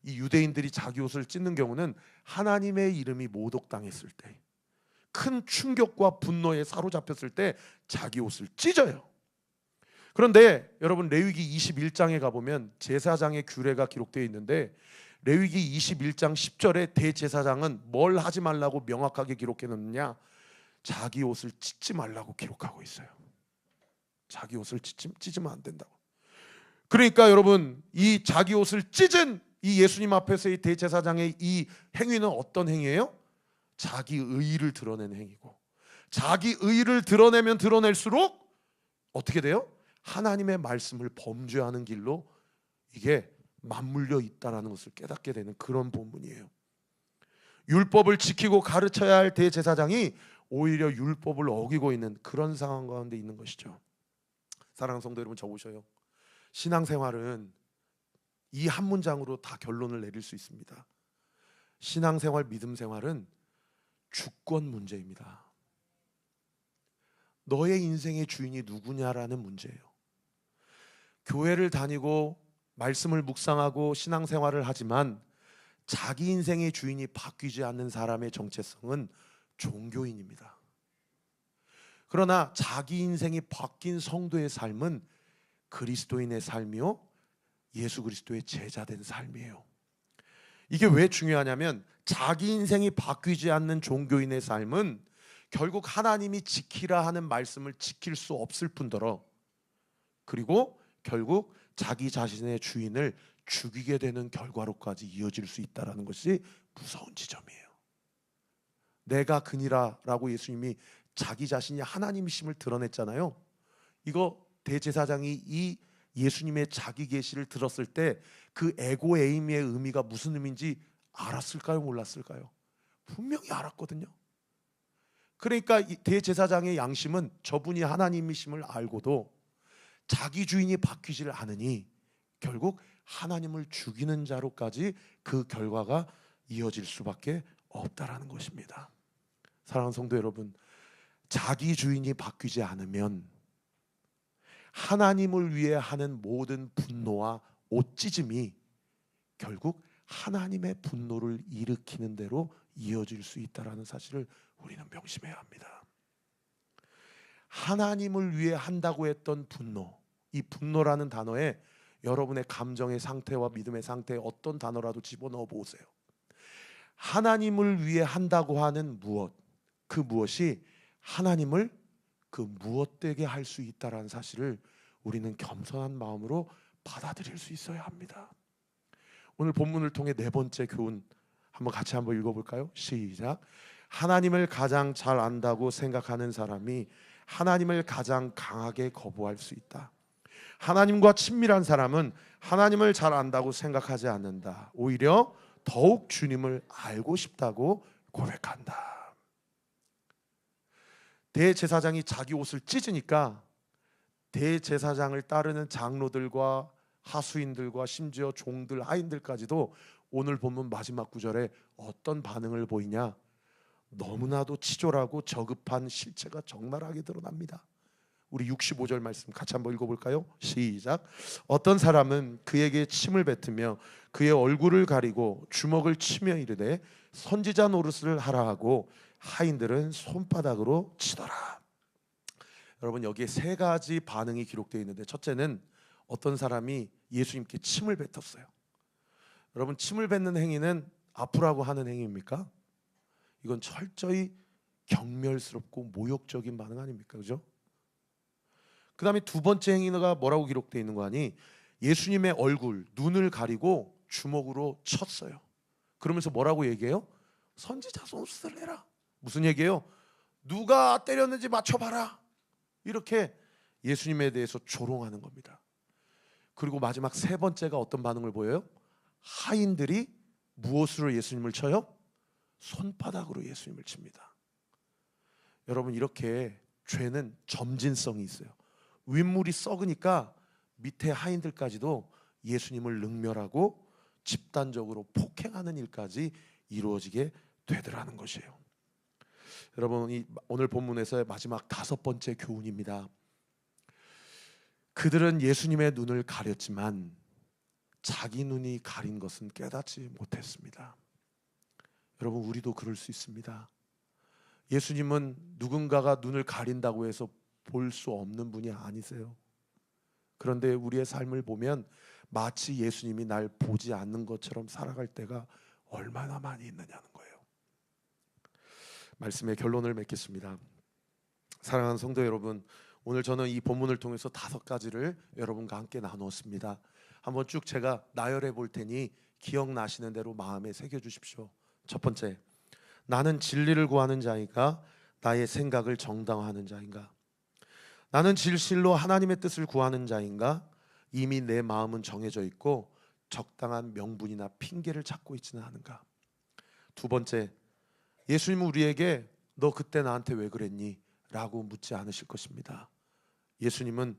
이 유대인들이 자기 옷을 찢는 경우는 하나님의 이름이 모독당했을 때, 큰 충격과 분노에 사로잡혔을 때 자기 옷을 찢어요. 그런데 여러분, 레위기 21장에 가보면 제사장의 규례가 기록되어 있는데, 레위기 21장 10절에 대제사장은 뭘 하지 말라고 명확하게 기록해 놓느냐? 자기 옷을 찢지 말라고 기록하고 있어요. 자기 옷을 찢으면 안 된다고. 그러니까 여러분, 이 자기 옷을 찢은 이 예수님 앞에서의 대제사장의 이 행위는 어떤 행위예요? 자기 의의를 드러내는 행위고, 자기 의의를 드러내면 드러낼수록 어떻게 돼요? 하나님의 말씀을 범죄하는 길로 이게 맞물려 있다라는 것을 깨닫게 되는 그런 본문이에요. 율법을 지키고 가르쳐야 할 대제사장이 오히려 율법을 어기고 있는 그런 상황 가운데 있는 것이죠. 사랑하는 성도 여러분, 적으셔요. 신앙생활은 이 한 문장으로 다 결론을 내릴 수 있습니다. 신앙생활, 믿음생활은 주권 문제입니다. 너의 인생의 주인이 누구냐라는 문제예요. 교회를 다니고 말씀을 묵상하고 신앙생활을 하지만 자기 인생의 주인이 바뀌지 않는 사람의 정체성은 종교인입니다. 그러나 자기 인생이 바뀐 성도의 삶은 그리스도인의 삶이요, 예수 그리스도의 제자된 삶이에요. 이게 왜 중요하냐면, 자기 인생이 바뀌지 않는 종교인의 삶은 결국 하나님이 지키라 하는 말씀을 지킬 수 없을 뿐더러, 그리고 결국 자기 자신의 주인을 죽이게 되는 결과로까지 이어질 수 있다는 것이 무서운 지점이에요. 내가 그니라 라고 예수님이 자기 자신이 하나님이심을 드러냈잖아요. 이거 대제사장이 이 예수님의 자기 계시를 들었을 때 그 에고 에이미의 의미가 무슨 의미인지 알았을까요? 몰랐을까요? 분명히 알았거든요. 그러니까 이 대제사장의 양심은 저분이 하나님이심을 알고도 자기 주인이 바뀌질 않으니 결국 하나님을 죽이는 자로까지 그 결과가 이어질 수밖에 없다라는 것입니다. 사랑하는 성도 여러분, 자기 주인이 바뀌지 않으면 하나님을 위해 하는 모든 분노와 옷찢음이 결국 하나님의 분노를 일으키는 대로 이어질 수 있다는 사실을 우리는 명심해야 합니다. 하나님을 위해 한다고 했던 분노, 이 분노라는 단어에 여러분의 감정의 상태와 믿음의 상태에 어떤 단어라도 집어넣어 보세요. 하나님을 위해 한다고 하는 무엇, 그 무엇이 하나님을 그 무엇되게 할 수 있다는 사실을 우리는 겸손한 마음으로 받아들일 수 있어야 합니다. 오늘 본문을 통해 네 번째 교훈 같이 한번 읽어볼까요? 시작. 하나님을 가장 잘 안다고 생각하는 사람이 하나님을 가장 강하게 거부할 수 있다. 하나님과 친밀한 사람은 하나님을 잘 안다고 생각하지 않는다. 오히려 더욱 주님을 알고 싶다고 고백한다. 대제사장이 자기 옷을 찢으니까 대제사장을 따르는 장로들과 하수인들과 심지어 종들, 하인들까지도 오늘 본문 마지막 구절에 어떤 반응을 보이냐? 너무나도 치졸하고 저급한 실체가 적나라하게 드러납니다. 우리 65절 말씀 같이 한번 읽어볼까요? 시작. 어떤 사람은 그에게 침을 뱉으며 그의 얼굴을 가리고 주먹을 치며 이르되 선지자 노릇을 하라 하고 하인들은 손바닥으로 치더라. 여러분, 여기에 세 가지 반응이 기록되어 있는데, 첫째는 어떤 사람이 예수님께 침을 뱉었어요. 여러분, 침을 뱉는 행위는 아프라고 하는 행위입니까? 이건 철저히 경멸스럽고 모욕적인 반응 아닙니까? 그죠? 그 다음에 두 번째 행위가 뭐라고 기록되어 있는 거 아니? 예수님의 얼굴, 눈을 가리고 주먹으로 쳤어요. 그러면서 뭐라고 얘기해요? 선지자 노릇을 해라. 무슨 얘기예요? 누가 때렸는지 맞춰봐라. 이렇게 예수님에 대해서 조롱하는 겁니다. 그리고 마지막 세 번째가 어떤 반응을 보여요? 하인들이 무엇으로 예수님을 쳐요? 손바닥으로 예수님을 칩니다. 여러분, 이렇게 죄는 점진성이 있어요. 윗물이 썩으니까 밑에 하인들까지도 예수님을 능멸하고 집단적으로 폭행하는 일까지 이루어지게 되더라는 것이에요. 여러분, 오늘 본문에서의 마지막 5번째 교훈입니다. 그들은 예수님의 눈을 가렸지만 자기 눈이 가린 것은 깨닫지 못했습니다. 여러분, 우리도 그럴 수 있습니다. 예수님은 누군가가 눈을 가린다고 해서 볼 수 없는 분이 아니세요. 그런데 우리의 삶을 보면 마치 예수님이 날 보지 않는 것처럼 살아갈 때가 얼마나 많이 있느냐는 거예요. 말씀의 결론을 맺겠습니다. 사랑하는 성도 여러분, 오늘 저는 이 본문을 통해서 5가지를 여러분과 함께 나누었습니다. 한번 쭉 제가 나열해 볼 테니 기억나시는 대로 마음에 새겨 주십시오. 첫 번째, 나는 진리를 구하는 자인가? 나의 생각을 정당화하는 자인가? 나는 진실로 하나님의 뜻을 구하는 자인가? 이미 내 마음은 정해져 있고 적당한 명분이나 핑계를 찾고 있지는 않은가? 두 번째, 예수님은 우리에게 너 그때 나한테 왜 그랬니? 라고 묻지 않으실 것입니다. 예수님은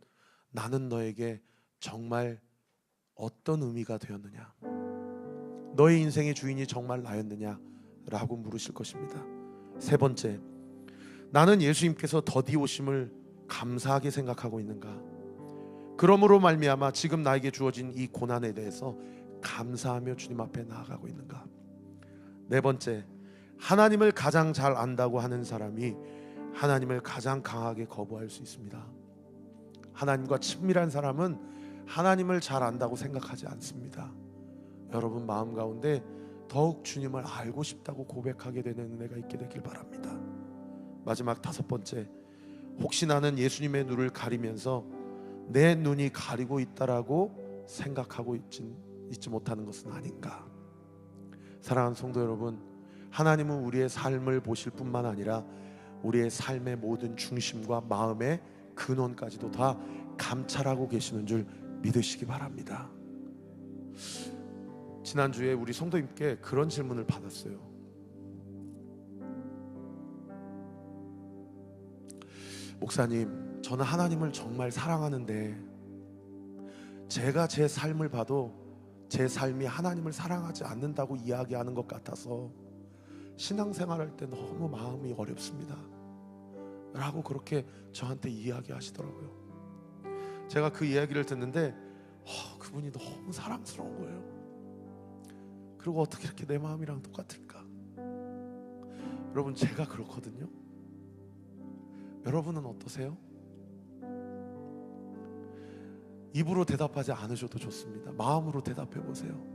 나는 너에게 정말 어떤 의미가 되었느냐? 너의 인생의 주인이 정말 나였느냐? 라고 물으실 것입니다. 세 번째, 나는 예수님께서 더디 오심을 감사하게 생각하고 있는가? 그러므로 말미암아 지금 나에게 주어진 이 고난에 대해서 감사하며 주님 앞에 나아가고 있는가? 네 번째, 하나님을 가장 잘 안다고 하는 사람이 하나님을 가장 강하게 거부할 수 있습니다. 하나님과 친밀한 사람은 하나님을 잘 안다고 생각하지 않습니다. 여러분 마음 가운데 더욱 주님을 알고 싶다고 고백하게 되는 은혜가 있게 되길 바랍니다. 마지막 5번째, 혹시 나는 예수님의 눈을 가리면서 내 눈이 가리고 있다라고 생각하고 있지 못하는 것은 아닌가? 사랑하는 성도 여러분, 하나님은 우리의 삶을 보실 뿐만 아니라 우리의 삶의 모든 중심과 마음의 근원까지도 다 감찰하고 계시는 줄 믿으시기 바랍니다. 지난주에 우리 성도님께 그런 질문을 받았어요. 목사님, 저는 하나님을 정말 사랑하는데 제가 제 삶을 봐도 제 삶이 하나님을 사랑하지 않는다고 이야기하는 것 같아서 신앙생활할 때 너무 마음이 어렵습니다 라고 그렇게 저한테 이야기하시더라고요. 제가 그 이야기를 듣는데 그분이 너무 사랑스러운 거예요. 그리고 어떻게 이렇게 내 마음이랑 똑같을까? 여러분, 제가 그렇거든요. 여러분은 어떠세요? 입으로 대답하지 않으셔도 좋습니다. 마음으로 대답해 보세요.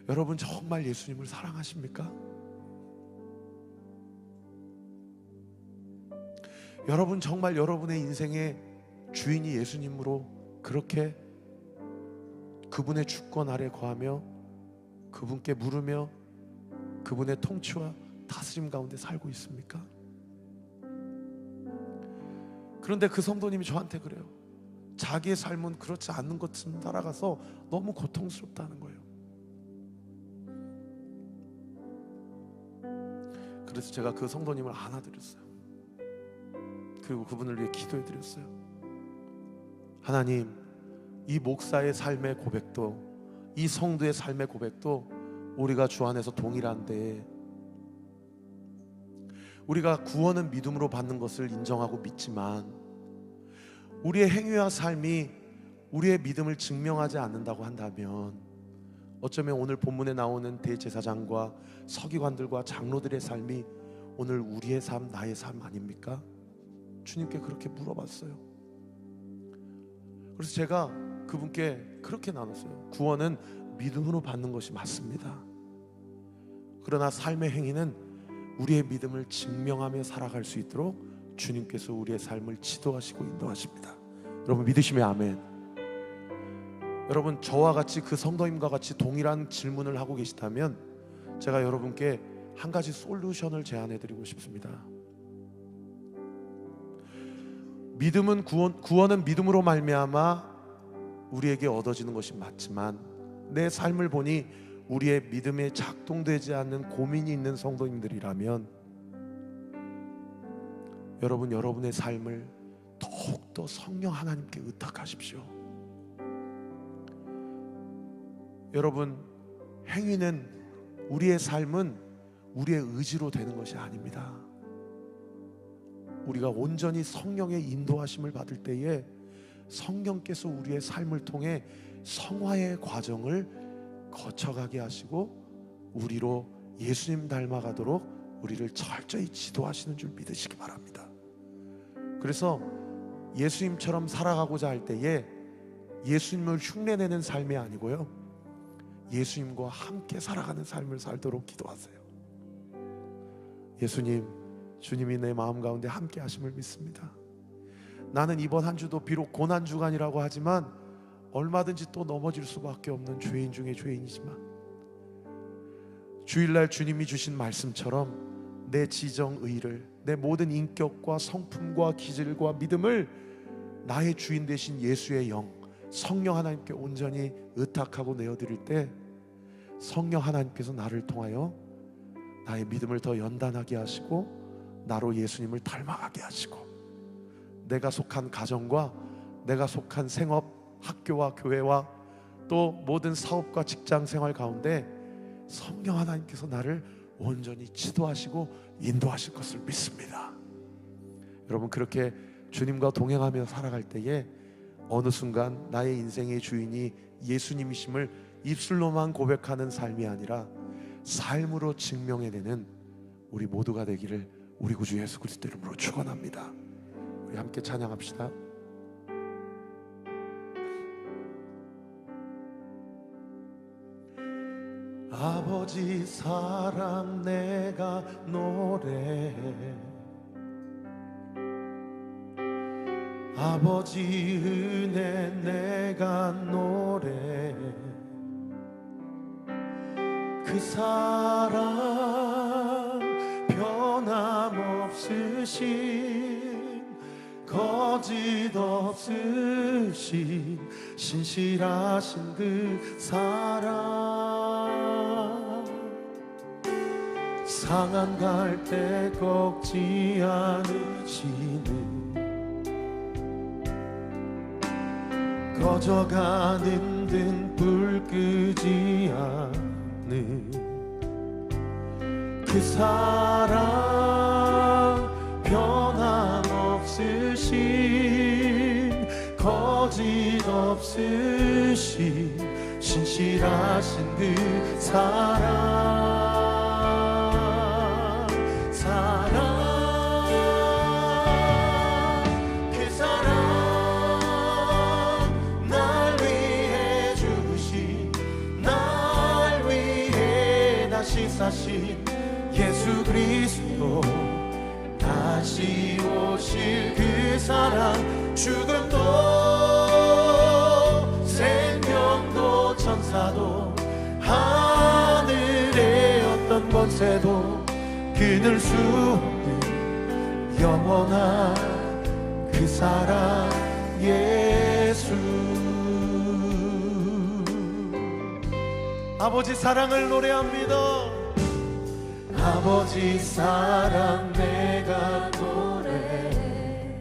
여러분 정말 예수님을 사랑하십니까? 여러분 정말 여러분의 인생의 주인이 예수님으로 그렇게 그분의 주권 아래 거하며 그분께 물으며 그분의 통치와 다스림 가운데 살고 있습니까? 그런데 그 성도님이 저한테 그래요. 자기의 삶은 그렇지 않는 것처럼 따라가서 너무 고통스럽다는 거예요. 그래서 제가 그 성도님을 안아드렸어요. 그리고 그분을 위해 기도해드렸어요. 하나님, 이 목사의 삶의 고백도 이 성도의 삶의 고백도 우리가 주 안에서 동일한데 우리가 구원은 믿음으로 받는 것을 인정하고 믿지만 우리의 행위와 삶이 우리의 믿음을 증명하지 않는다고 한다면 어쩌면 오늘 본문에 나오는 대제사장과 서기관들과 장로들의 삶이 오늘 우리의 삶, 나의 삶 아닙니까? 주님께 그렇게 물어봤어요. 그래서 제가 그분께 그렇게 나눴어요. 구원은 믿음으로 받는 것이 맞습니다. 그러나 삶의 행위는 우리의 믿음을 증명하며 살아갈 수 있도록 주님께서 우리의 삶을 지도하시고 인도하십니다. 여러분 믿으시면 아멘. 여러분 저와 같이 그 성도님과 같이 동일한 질문을 하고 계시다면 제가 여러분께 한 가지 솔루션을 제안해 드리고 싶습니다. 믿음은 구원은 믿음으로 말미암아 우리에게 얻어지는 것이 맞지만 내 삶을 보니 우리의 믿음에 작동되지 않는 고민이 있는 성도님들이라면 여러분, 여러분의 삶을 더욱더 성령 하나님께 의탁하십시오. 여러분, 행위는, 우리의 삶은 우리의 의지로 되는 것이 아닙니다. 우리가 온전히 성령의 인도하심을 받을 때에 성령께서 우리의 삶을 통해 성화의 과정을 거쳐가게 하시고 우리로 예수님 닮아가도록 우리를 철저히 지도하시는 줄 믿으시기 바랍니다. 그래서 예수님처럼 살아가고자 할 때에 예수님을 흉내내는 삶이 아니고요, 예수님과 함께 살아가는 삶을 살도록 기도하세요. 예수님, 주님이 내 마음 가운데 함께 하심을 믿습니다. 나는 이번 한 주도 비록 고난주간이라고 하지만 얼마든지 또 넘어질 수밖에 없는 죄인 중에 죄인이지만, 주일날 주님이 주신 말씀처럼 내 지정의를, 내 모든 인격과 성품과 기질과 믿음을 나의 주인 되신 예수의 영, 성령 하나님께 온전히 의탁하고 내어드릴 때 성령 하나님께서 나를 통하여 나의 믿음을 더 연단하게 하시고 나로 예수님을 닮아가게 하시고, 내가 속한 가정과 내가 속한 생업, 학교와 교회와 또 모든 사업과 직장 생활 가운데 성령 하나님께서 나를 온전히 지도하시고 인도하실 것을 믿습니다. 여러분, 그렇게 주님과 동행하며 살아갈 때에 어느 순간 나의 인생의 주인이 예수님이심을 입술로만 고백하는 삶이 아니라 삶으로 증명해내는 우리 모두가 되기를 우리 구주 예수 그리스도 이름으로 축원합니다. 우리 함께 찬양합시다. 아버지 사랑 내가 노래해, 아버지 은혜 내가 노래해, 그 사랑 변함없으신, 거짓 없으신, 신실하신 그 사랑, 상한 갈 때 꺾지 않으시는, 꺼져가는 듯불 끄지 않는 그 사랑, 변함없으신, 거짓 없으신, 신실하신 그 사랑, 사랑, 그 사랑, 날 위해 죽으신, 날 위해 다시 사신 예수 그리스도, 다시 오실 그 사랑, 죽음도 생명도 천사도 하늘의 어떤 권세도 끊을 수 없는 영원한 그 사랑 예수. 아버지 사랑을 노래합니다. 아버지 사랑 내가 노래해,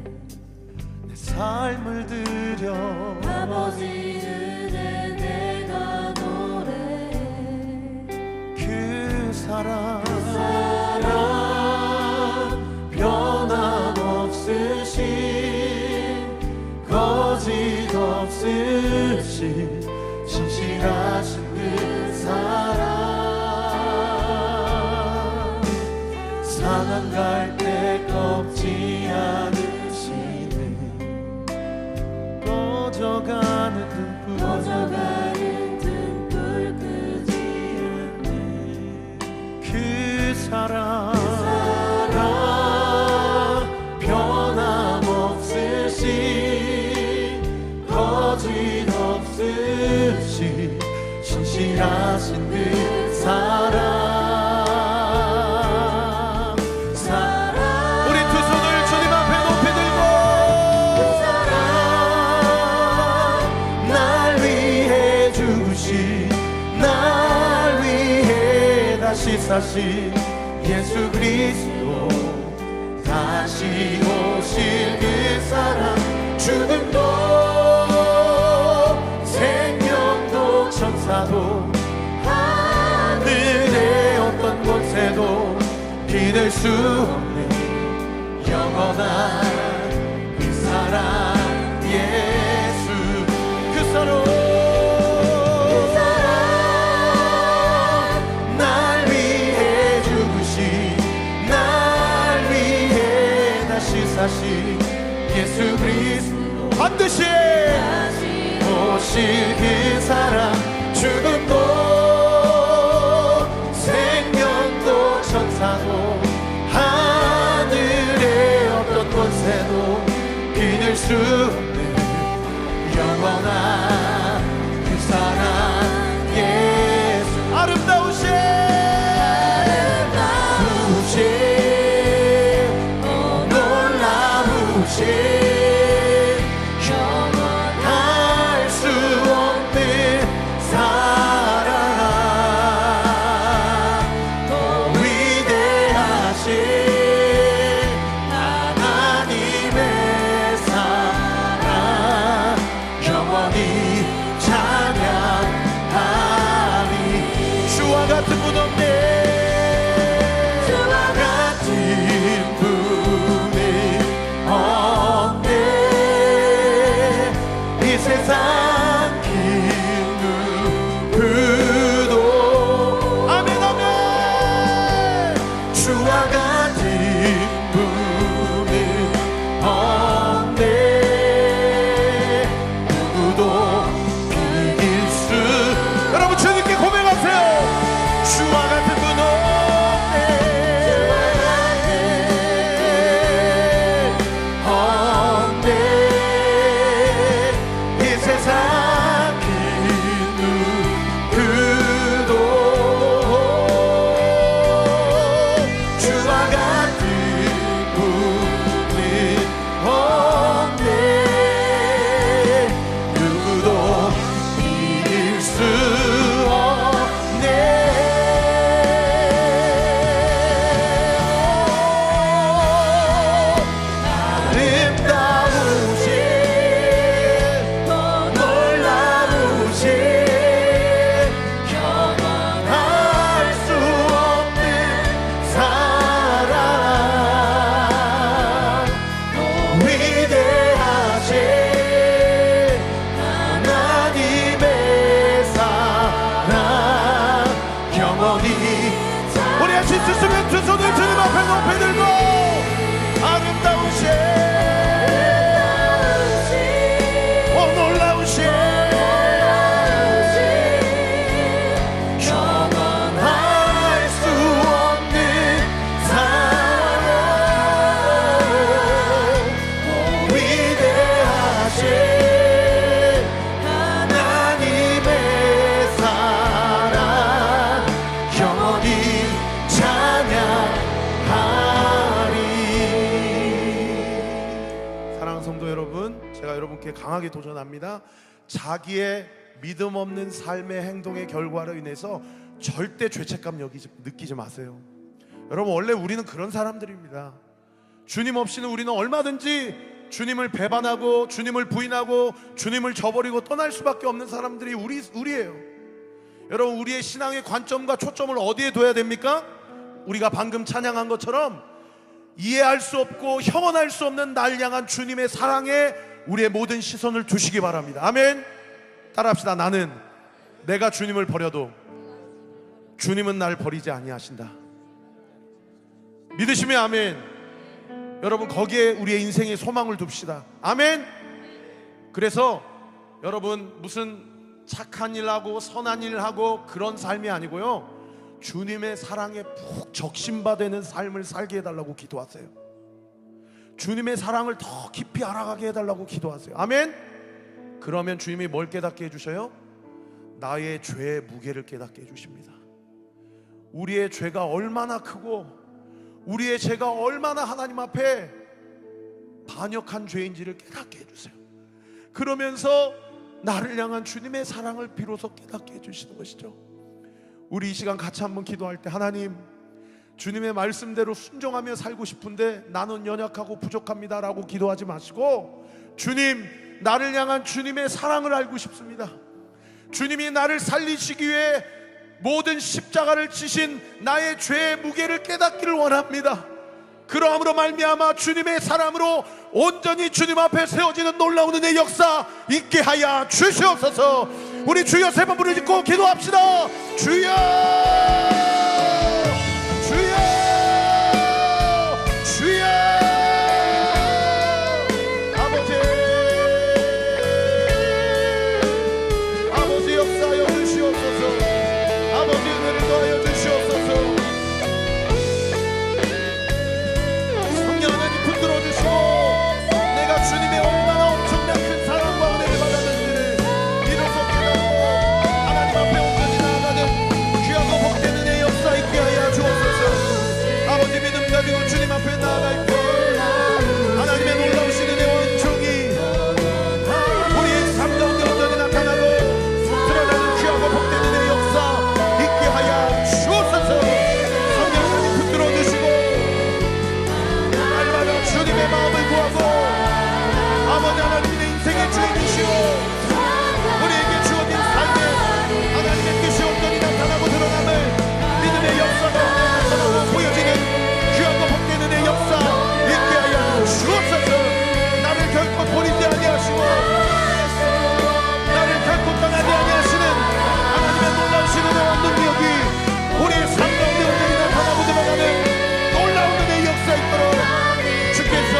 내 삶을 드려, 아버지 은혜 내가 노래해, 그 사랑, 사랑 변함없으신, 거짓 없으신, 신실하신 그 사랑, 상한 갈 때 꺾지 않으시는, 꺼져가는 등불, 꺼져가는 등불 끄지 않는 그 사랑, 사랑, 변함없으신, 거짓 없으신, 신실하신 그 사랑, 사신 예수 그리스도, 다시 오실 그 사랑, 죽음도 생명도 천사도 하늘의 어떤 곳에도 비늘 수 없는 영원한 그 사랑, 예수 그 사랑, 날 위해 죽으신, 날 위해 다시 사신 예수 그리스도, 반드시 오실 그 사랑, 죽음도 생명도 천사도 하늘의 어떤 곳에도 비늘 수 없는 영원한 그 사랑, 예수 아름다우신, 놀라우신, 할 수 없는 사랑, 또 위대하신 하나님의 사랑, 영원히 찬양하리. 주와 같은 분 없네, 주와 같은 분이 없네. 이 세상 긴 누구도, 아멘 아멘. 주와 같은 분이 없네. 누구도 비길 수, 여러분 주님께 고백하세요. 주와 같은 분 없네. 없네. 이 세상 긴 누구도 주와 같은 분이 없네. 누구도 이길 수 없네. 아름다우신, 놀라우신, 할 수 없는 사랑, 위대하신 하나님의 사랑, 영원히. 우리 할 수 있으면 두 손을 주님 앞에 높이 들고, 아름다우신, 놀라우신, 할 수 없는 사랑, 위대하신 하나님의 사랑, 영원히 찬양하리. 사랑하는 성도 여러분, 제가 여러분께 강하게 도전합니다. 자기의 믿음 없는 삶의 행동의 결과로 인해서 절대 죄책감 느끼지 마세요. 여러분, 원래 우리는 그런 사람들입니다. 주님 없이는 우리는 얼마든지 주님을 배반하고 주님을 부인하고 주님을 저버리고 떠날 수밖에 없는 사람들이 우리예요. 여러분, 우리의 신앙의 관점과 초점을 어디에 둬야 됩니까? 우리가 방금 찬양한 것처럼 이해할 수 없고 형언할 수 없는 날 향한 주님의 사랑에 우리의 모든 시선을 두시기 바랍니다. 아멘. 따라합시다. 나는 내가 주님을 버려도 주님은 날 버리지 아니하신다. 믿으시면 아멘. 여러분, 거기에 우리의 인생의 소망을 둡시다. 아멘. 그래서 여러분, 무슨 착한 일 하고 선한 일 하고 그런 삶이 아니고요, 주님의 사랑에 푹 적심바되는 삶을 살게 해달라고 기도하세요. 주님의 사랑을 더 깊이 알아가게 해달라고 기도하세요. 아멘. 그러면 주님이 뭘 깨닫게 해주셔요? 나의 죄의 무게를 깨닫게 해주십니다. 우리의 죄가 얼마나 크고 우리의 죄가 얼마나 하나님 앞에 반역한 죄인지를 깨닫게 해주세요. 그러면서 나를 향한 주님의 사랑을 비로소 깨닫게 해주시는 것이죠. 우리 이 시간 같이 한번 기도할 때, 하나님, 주님의 말씀대로 순종하며 살고 싶은데 나는 연약하고 부족합니다 라고 기도하지 마시고, 주님, 나를 향한 주님의 사랑을 알고 싶습니다. 주님이 나를 살리시기 위해 모든 십자가를 지신 나의 죄의 무게를 깨닫기를 원합니다. 그러함으로 말미암아 주님의 사람으로 온전히 주님 앞에 세워지는 놀라운 은혜의 역사 있게 하여 주시옵소서. 우리 주여 세 번 부르짖고 기도합시다. 주여, 주여, 주여. 아버지 역사하여 주시옵소서. 아버지 은혜를 더하여 주시옵소서. 성령 하나님 붙들어 주시고, 내가 주님의 얼마나 엄청난 큰 사랑과 은혜를 받았는지를 비로소 깨닫고 하나님 앞에 온전히 나아가는 귀하고 복된 은혜의 역사 있게 하여 주옵소서. 아버지 믿음 가지고 주님 앞에 나아갈 때 하나님의 놀라우신 은혜와 은총이 우리의 삶 가운데 온전히 나타나고 드러나는 귀하고 복된 은혜의 역사 있게 하여 주옵소서. 성령 하나님 붙들어 주시고 날마다 주님의 마음을 구하고 아버지 하나님의 인생의 주인이시오 우리에게 주어진 삶에 하나님의 뜻이 온전히 나타나고 드러남을 믿음의 역사 가운데 나타나고 보여지는 귀하고 복된 은혜의 역사 있게 하여 주옵소서. 나를 결코 버리지 아니하시고 나를 결코 떠나지 아니하시는 하나님의 놀라우신 은혜와 능력이 우리의 삶 가운데 온전히 나타나고 드러나는 놀라운 은혜의 역사 있도록 주께서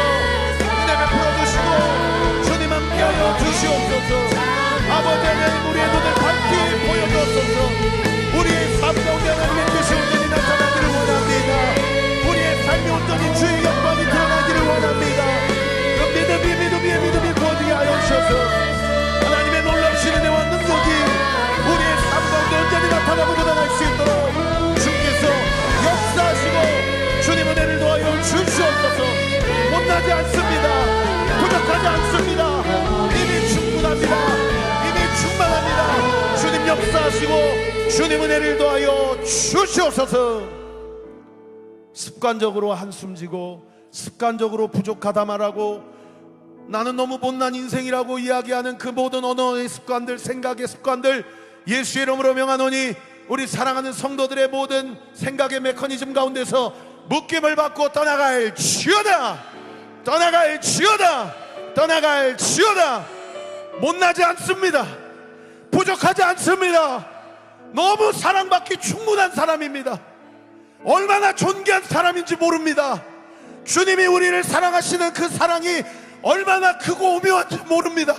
은혜 베풀어 주시고 주님 함께하여 주시옵소서. 아버지 하나님, 우리의 눈을 밝히 보여주옵소서. 우리의 삶 가운데 하나님의 뜻이 온전히 나타나기를 원합니다. 우리의 삶이 온전히 주의 영광이 드러나기를 원합니다. 그 믿음이 부어지게 하여 주셔서 하나님의 놀라우신 은혜와 능력이 우리의 삶 가운데 온전히 나타나고 드러날 수 있도록 주께서 역사하시고 주님 은혜를 더하여 주시옵소서. 못나지 않습니다. 부족하지 않습니다. 이미 충분합니다. 이미 충만합니다. 주님 역사하시고 주님 은혜를 더하여 주시옵소서. 습관적으로 한숨 지고 습관적으로 부족하다 말하고 나는 너무 못난 인생이라고 이야기하는 그 모든 언어의 습관들, 생각의 습관들 예수의 이름으로 명하노니 우리 사랑하는 성도들의 모든 생각의 메커니즘 가운데서 묶임을 받고 떠나갈 지어다. 떠나갈 지어다. 떠나갈 지어다. 못나지 않습니다. 부족하지 않습니다. 너무 사랑받기 충분한 사람입니다. 얼마나 존귀한 사람인지 모릅니다. 주님이 우리를 사랑하시는 그 사랑이 얼마나 크고 오묘한지 모릅니다.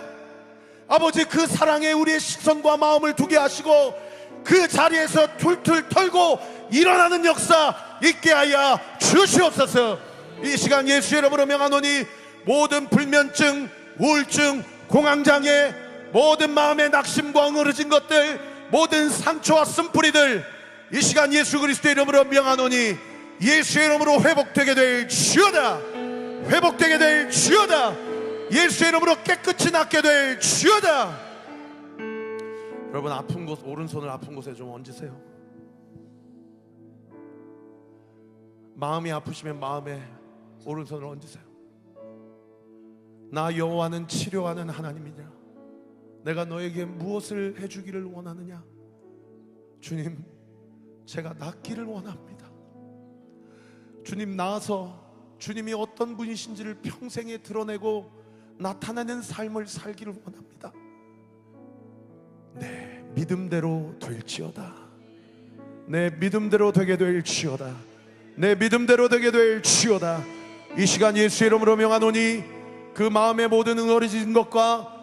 아버지, 그 사랑에 우리의 시선과 마음을 두게 하시고 그 자리에서 툴툴 털고 일어나는 역사 있게 하여 주시옵소서. 이 시간 예수의 이름으로 명하노니 모든 불면증, 우울증, 공황장애, 모든 마음의 낙심과 응어러진 것들, 모든 상처와 쓴뿌리들 이 시간 예수 그리스도의 이름으로 명하노니 예수의 이름으로 회복되게 될 지어다. 회복되게 될 지어다. 예수의 이름으로 깨끗이 낫게 될 지어다. 여러분, 아픈 곳, 오른손을 아픈 곳에 좀 얹으세요. 마음이 아프시면 마음에 오른손을 얹으세요. 나 여호와는 치료하는 하나님이냐? 내가 너에게 무엇을 해주기를 원하느냐? 주님, 제가 낫기를 원합니다. 주님, 나아서 주님이 어떤 분이신지를 평생에 드러내고 나타내는 삶을 살기를 원합니다. 내 믿음대로 될지어다. 내 믿음대로 되게 될지어다. 내 믿음대로 되게 될지어다. 이 시간 예수의 이름으로 명하노니 그 마음의 모든 응어리진 것과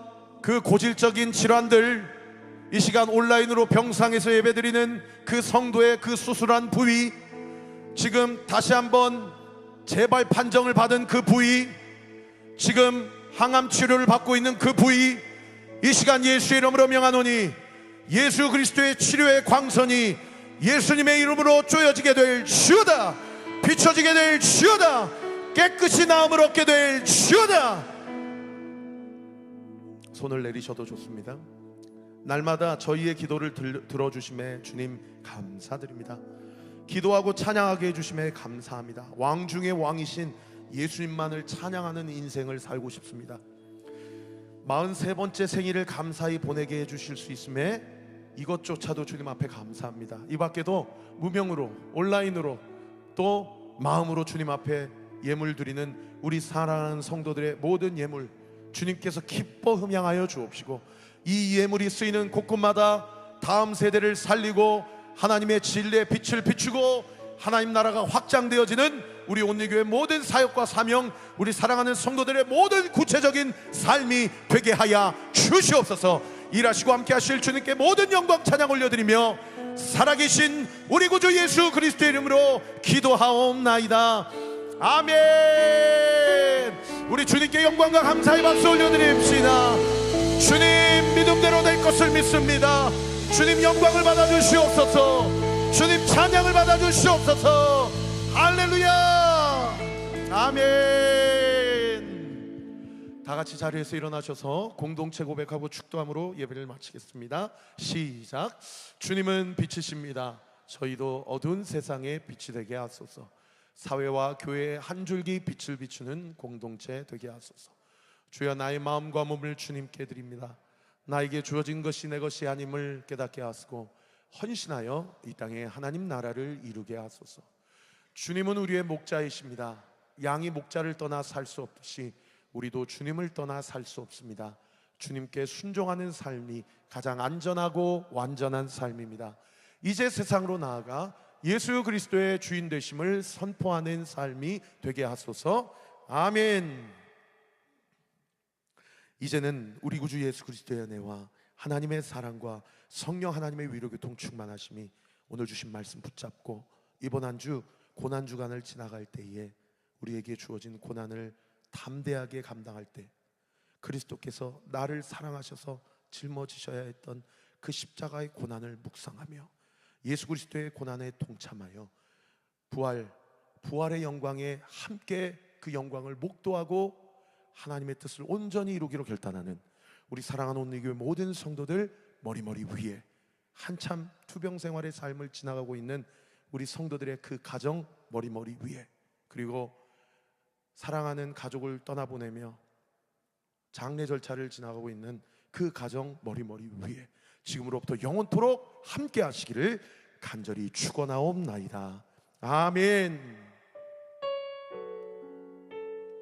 그 고질적인 질환들, 이 시간 온라인으로 병상에서 예배드리는 그 성도의 그 수술한 부위, 지금 다시 한번 재발 판정을 받은 그 부위, 지금 항암 치료를 받고 있는 그 부위, 이 시간 예수의 이름으로 명하노니 예수 그리스도의 치료의 광선이 예수님의 이름으로 쪼여지게 될 지어다. 비춰지게 될 지어다. 깨끗이 나음을 얻게 될 지어다. 손을 내리셔도 좋습니다. 날마다 저희의 기도를 들어주심에 주님 감사드립니다. 기도하고 찬양하게 해주심에 감사합니다. 왕 중의 왕이신 예수님만을 찬양하는 인생을 살고 싶습니다. 43번째 생일을 감사히 보내게 해주실 수 있음에 이것조차도 주님 앞에 감사합니다. 이 밖에도 무명으로 온라인으로 또 마음으로 주님 앞에 예물 드리는 우리 사랑하는 성도들의 모든 예물 주님께서 기뻐 흠양하여 주옵시고, 이 예물이 쓰이는 곳곳마다 다음 세대를 살리고 하나님의 진리의 빛을 비추고 하나님 나라가 확장되어지는 우리 온리교회 모든 사역과 사명, 우리 사랑하는 성도들의 모든 구체적인 삶이 되게 하여 주시옵소서. 일하시고 함께 하실 주님께 모든 영광 찬양 올려드리며 살아계신 우리 구주 예수 그리스도의 이름으로 기도하옵나이다. 아멘. 우리 주님께 영광과 감사의 박수 올려드립시다. 주님 믿음대로 될 것을 믿습니다. 주님 영광을 받아주시옵소서. 주님 찬양을 받아주시옵소서. 할렐루야. 아멘. 다 같이 자리에서 일어나셔서 공동체 고백하고 축도함으로 예배를 마치겠습니다. 시작. 주님은 빛이십니다. 저희도 어두운 세상에 빛이 되게 하소서. 사회와 교회의 한 줄기 빛을 비추는 공동체 되게 하소서. 주여, 나의 마음과 몸을 주님께 드립니다. 나에게 주어진 것이 내 것이 아님을 깨닫게 하시고 헌신하여 이 땅에 하나님 나라를 이루게 하소서. 주님은 우리의 목자이십니다. 양이 목자를 떠나 살 수 없듯이 우리도 주님을 떠나 살 수 없습니다. 주님께 순종하는 삶이 가장 안전하고 완전한 삶입니다. 이제 세상으로 나아가 예수 그리스도의 주인 되심을 선포하는 삶이 되게 하소서. 아멘. 이제는 우리 구주 예수 그리스도의 은혜와 하나님의 사랑과 성령 하나님의 위로 교통 충만하심이 오늘 주신 말씀 붙잡고 이번 한 주 고난 주간을 지나갈 때에 우리에게 주어진 고난을 담대하게 감당할 때 그리스도께서 나를 사랑하셔서 짊어지셔야 했던 그 십자가의 고난을 묵상하며 예수 그리스도의 고난에 동참하여 부활의 영광에 함께 그 영광을 목도하고 하나님의 뜻을 온전히 이루기로 결단하는 우리 사랑하는 온리교회 모든 성도들 머리머리 위에, 한참 투병 생활의 삶을 지나가고 있는 우리 성도들의 그 가정 머리머리 위에, 그리고 사랑하는 가족을 떠나보내며 장례 절차를 지나가고 있는 그 가정 머리머리 위에 지금으로부터 영원토록 함께 하시기를 간절히 축원하옵나이다. 아멘.